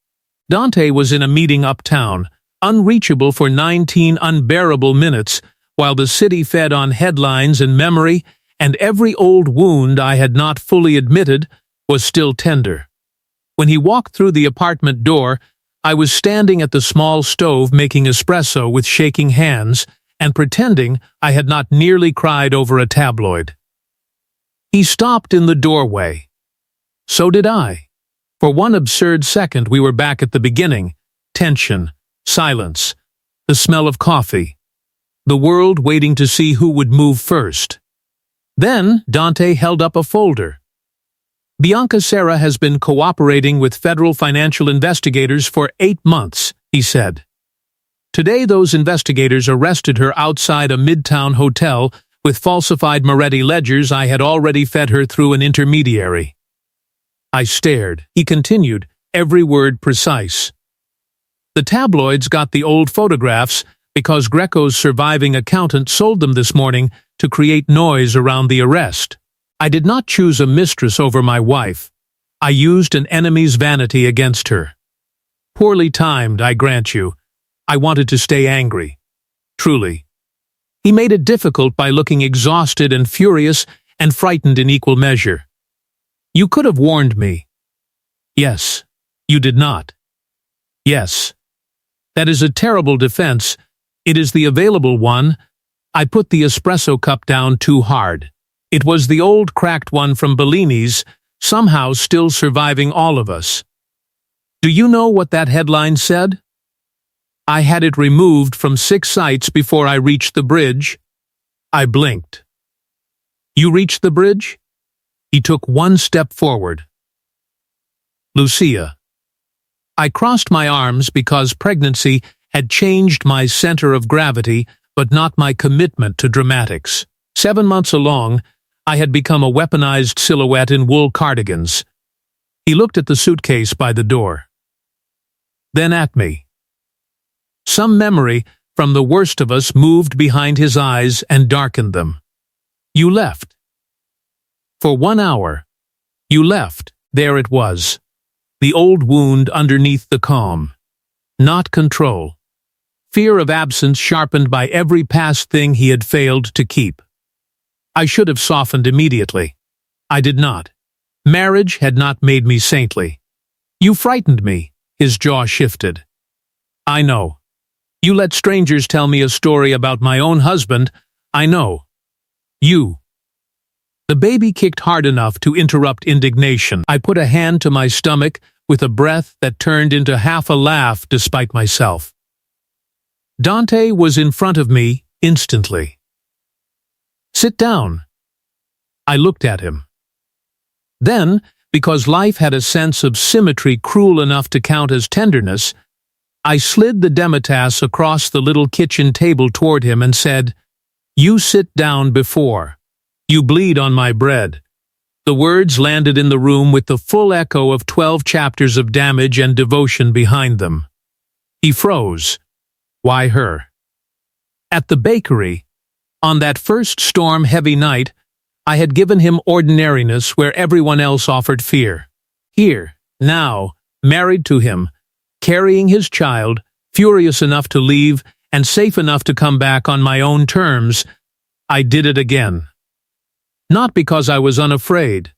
Dante was in a meeting uptown, unreachable for 19 unbearable minutes, while the city fed on headlines and memory, and every old wound I had not fully admitted was still tender. When he walked through the apartment door, I was standing at the small stove making espresso with shaking hands and pretending I had not nearly cried over a tabloid. He stopped in the doorway. So did I. For 1 absurd second we were back at the beginning. Tension, silence, the smell of coffee, the world waiting to see who would move first. Then Dante held up a folder. "Bianca Serra has been cooperating with federal financial investigators for 8 months, he said. Today those investigators arrested her outside a midtown hotel with falsified Moretti ledgers I had already fed her through an intermediary." I stared. He continued, every word precise. "The tabloids got the old photographs because Greco's surviving accountant sold them this morning to create noise around the arrest. I did not choose a mistress over my wife. I used an enemy's vanity against her. Poorly timed, I grant you. I wanted to stay angry. Truly. He made it difficult by looking exhausted and furious and frightened in equal measure. You could have warned me. Yes. You did not. Yes. That is a terrible defense. It is the available one. I put the espresso cup down too hard. It was the old cracked one from Bellini's, somehow still surviving all of us. Do you know what that headline said? I had it removed from 6 sites before I reached the bridge. I blinked. You reached the bridge? He took 1 step forward. Lucia. I crossed my arms because pregnancy had changed my center of gravity, but not my commitment to dramatics. 7 months along, I had become a weaponized silhouette in wool cardigans. He looked at the suitcase by the door. Then at me. Some memory from the worst of us moved behind his eyes and darkened them. You left. For 1 hour. You left. There it was. The old wound underneath the calm. Not control. fear of absence sharpened by every past thing he had failed to keep. I should have softened immediately. I did not. Marriage had not made me saintly. You frightened me. His jaw shifted. I know. You let strangers tell me a story about my own husband. I know. You. The baby kicked hard enough to interrupt indignation. I put a hand to my stomach with a breath that turned into half a laugh despite myself. Dante was in front of me instantly. Sit down. I looked at him. Then, because life had a sense of symmetry cruel enough to count as tenderness, I slid the demitasse across the little kitchen table toward him and said, "You sit down before. You bleed on my bread." The words landed in the room with the full echo of 12 chapters of damage and devotion behind them. He froze. Why her? At the bakery, on that first storm-heavy night, I had given him ordinariness where everyone else offered fear. Here, now, married to him, carrying his child, furious enough to leave and safe enough to come back on my own terms, I did it again. Not because I was unafraid,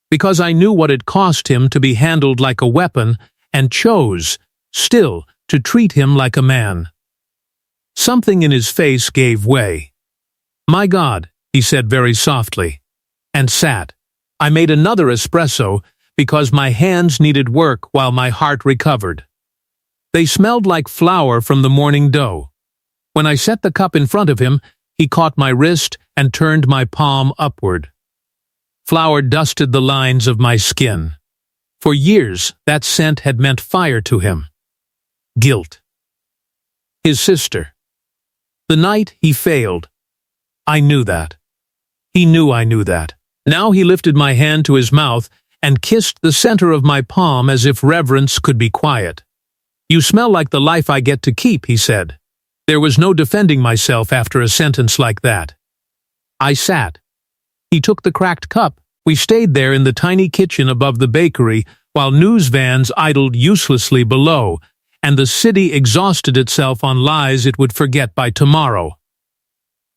because I knew what it cost him to be handled like a weapon and chose, still, to treat him like a man. Something in his face gave way. "My God," he said very softly, and sat. I made another espresso because my hands needed work while my heart recovered. They smelled like flour from the morning dough. When I set the cup in front of him, he caught my wrist and turned my palm upward. Flour dusted the lines of my skin. For years, that scent had meant fire to him. Guilt. His sister. The night he failed. I knew that. He knew I knew that. Now he lifted my hand to his mouth and kissed the center of my palm as if reverence could be quiet. "You smell like the life I get to keep," he said. There was no defending myself after a sentence like that. I sat. He took the cracked cup. We stayed there in the tiny kitchen above the bakery while news vans idled uselessly below, and the city exhausted itself on lies it would forget by tomorrow.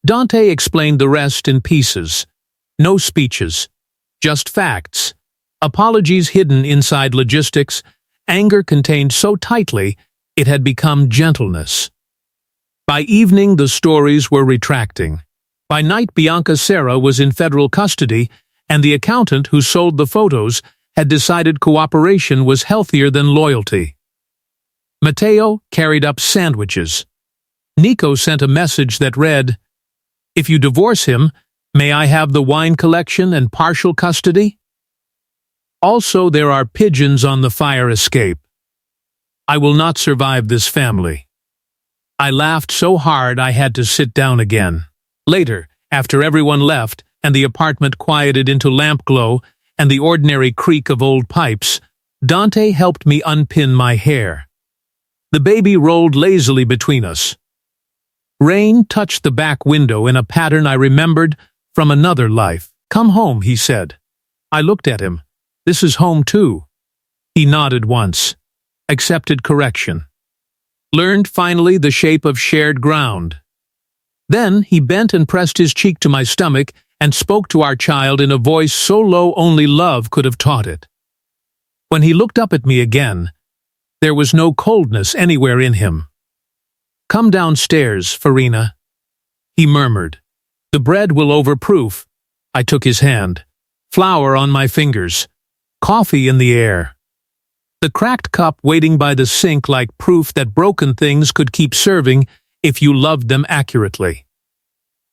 Dante explained the rest in pieces. No speeches. Just facts. Apologies hidden inside logistics, anger contained so tightly it had become gentleness. By evening the stories were retracting. By night Bianca Serra was in federal custody, and the accountant who sold the photos had decided cooperation was healthier than loyalty. Matteo carried up sandwiches. Nico sent a message that read, "If you divorce him, may I have the wine collection and partial custody? Also, there are pigeons on the fire escape. I will not survive this family." I laughed so hard I had to sit down again. Later, after everyone left and the apartment quieted into lamp glow and the ordinary creak of old pipes, Dante helped me unpin my hair. The baby rolled lazily between us. Rain touched the back window in a pattern I remembered from another life. "Come home," he said. I looked at him. "This is home too." He nodded once. Accepted correction. Learned finally the shape of shared ground. Then he bent and pressed his cheek to my stomach and spoke to our child in a voice so low only love could have taught it. When he looked up at me again, there was no coldness anywhere in him. "Come downstairs, Farina," he murmured. "The bread will overproof." I took his hand. Flour on my fingers. Coffee in the air. The cracked cup waiting by the sink like proof that broken things could keep serving if you loved them accurately.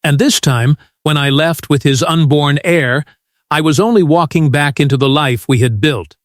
And this time, when I left with his unborn heir, I was only walking back into the life we had built.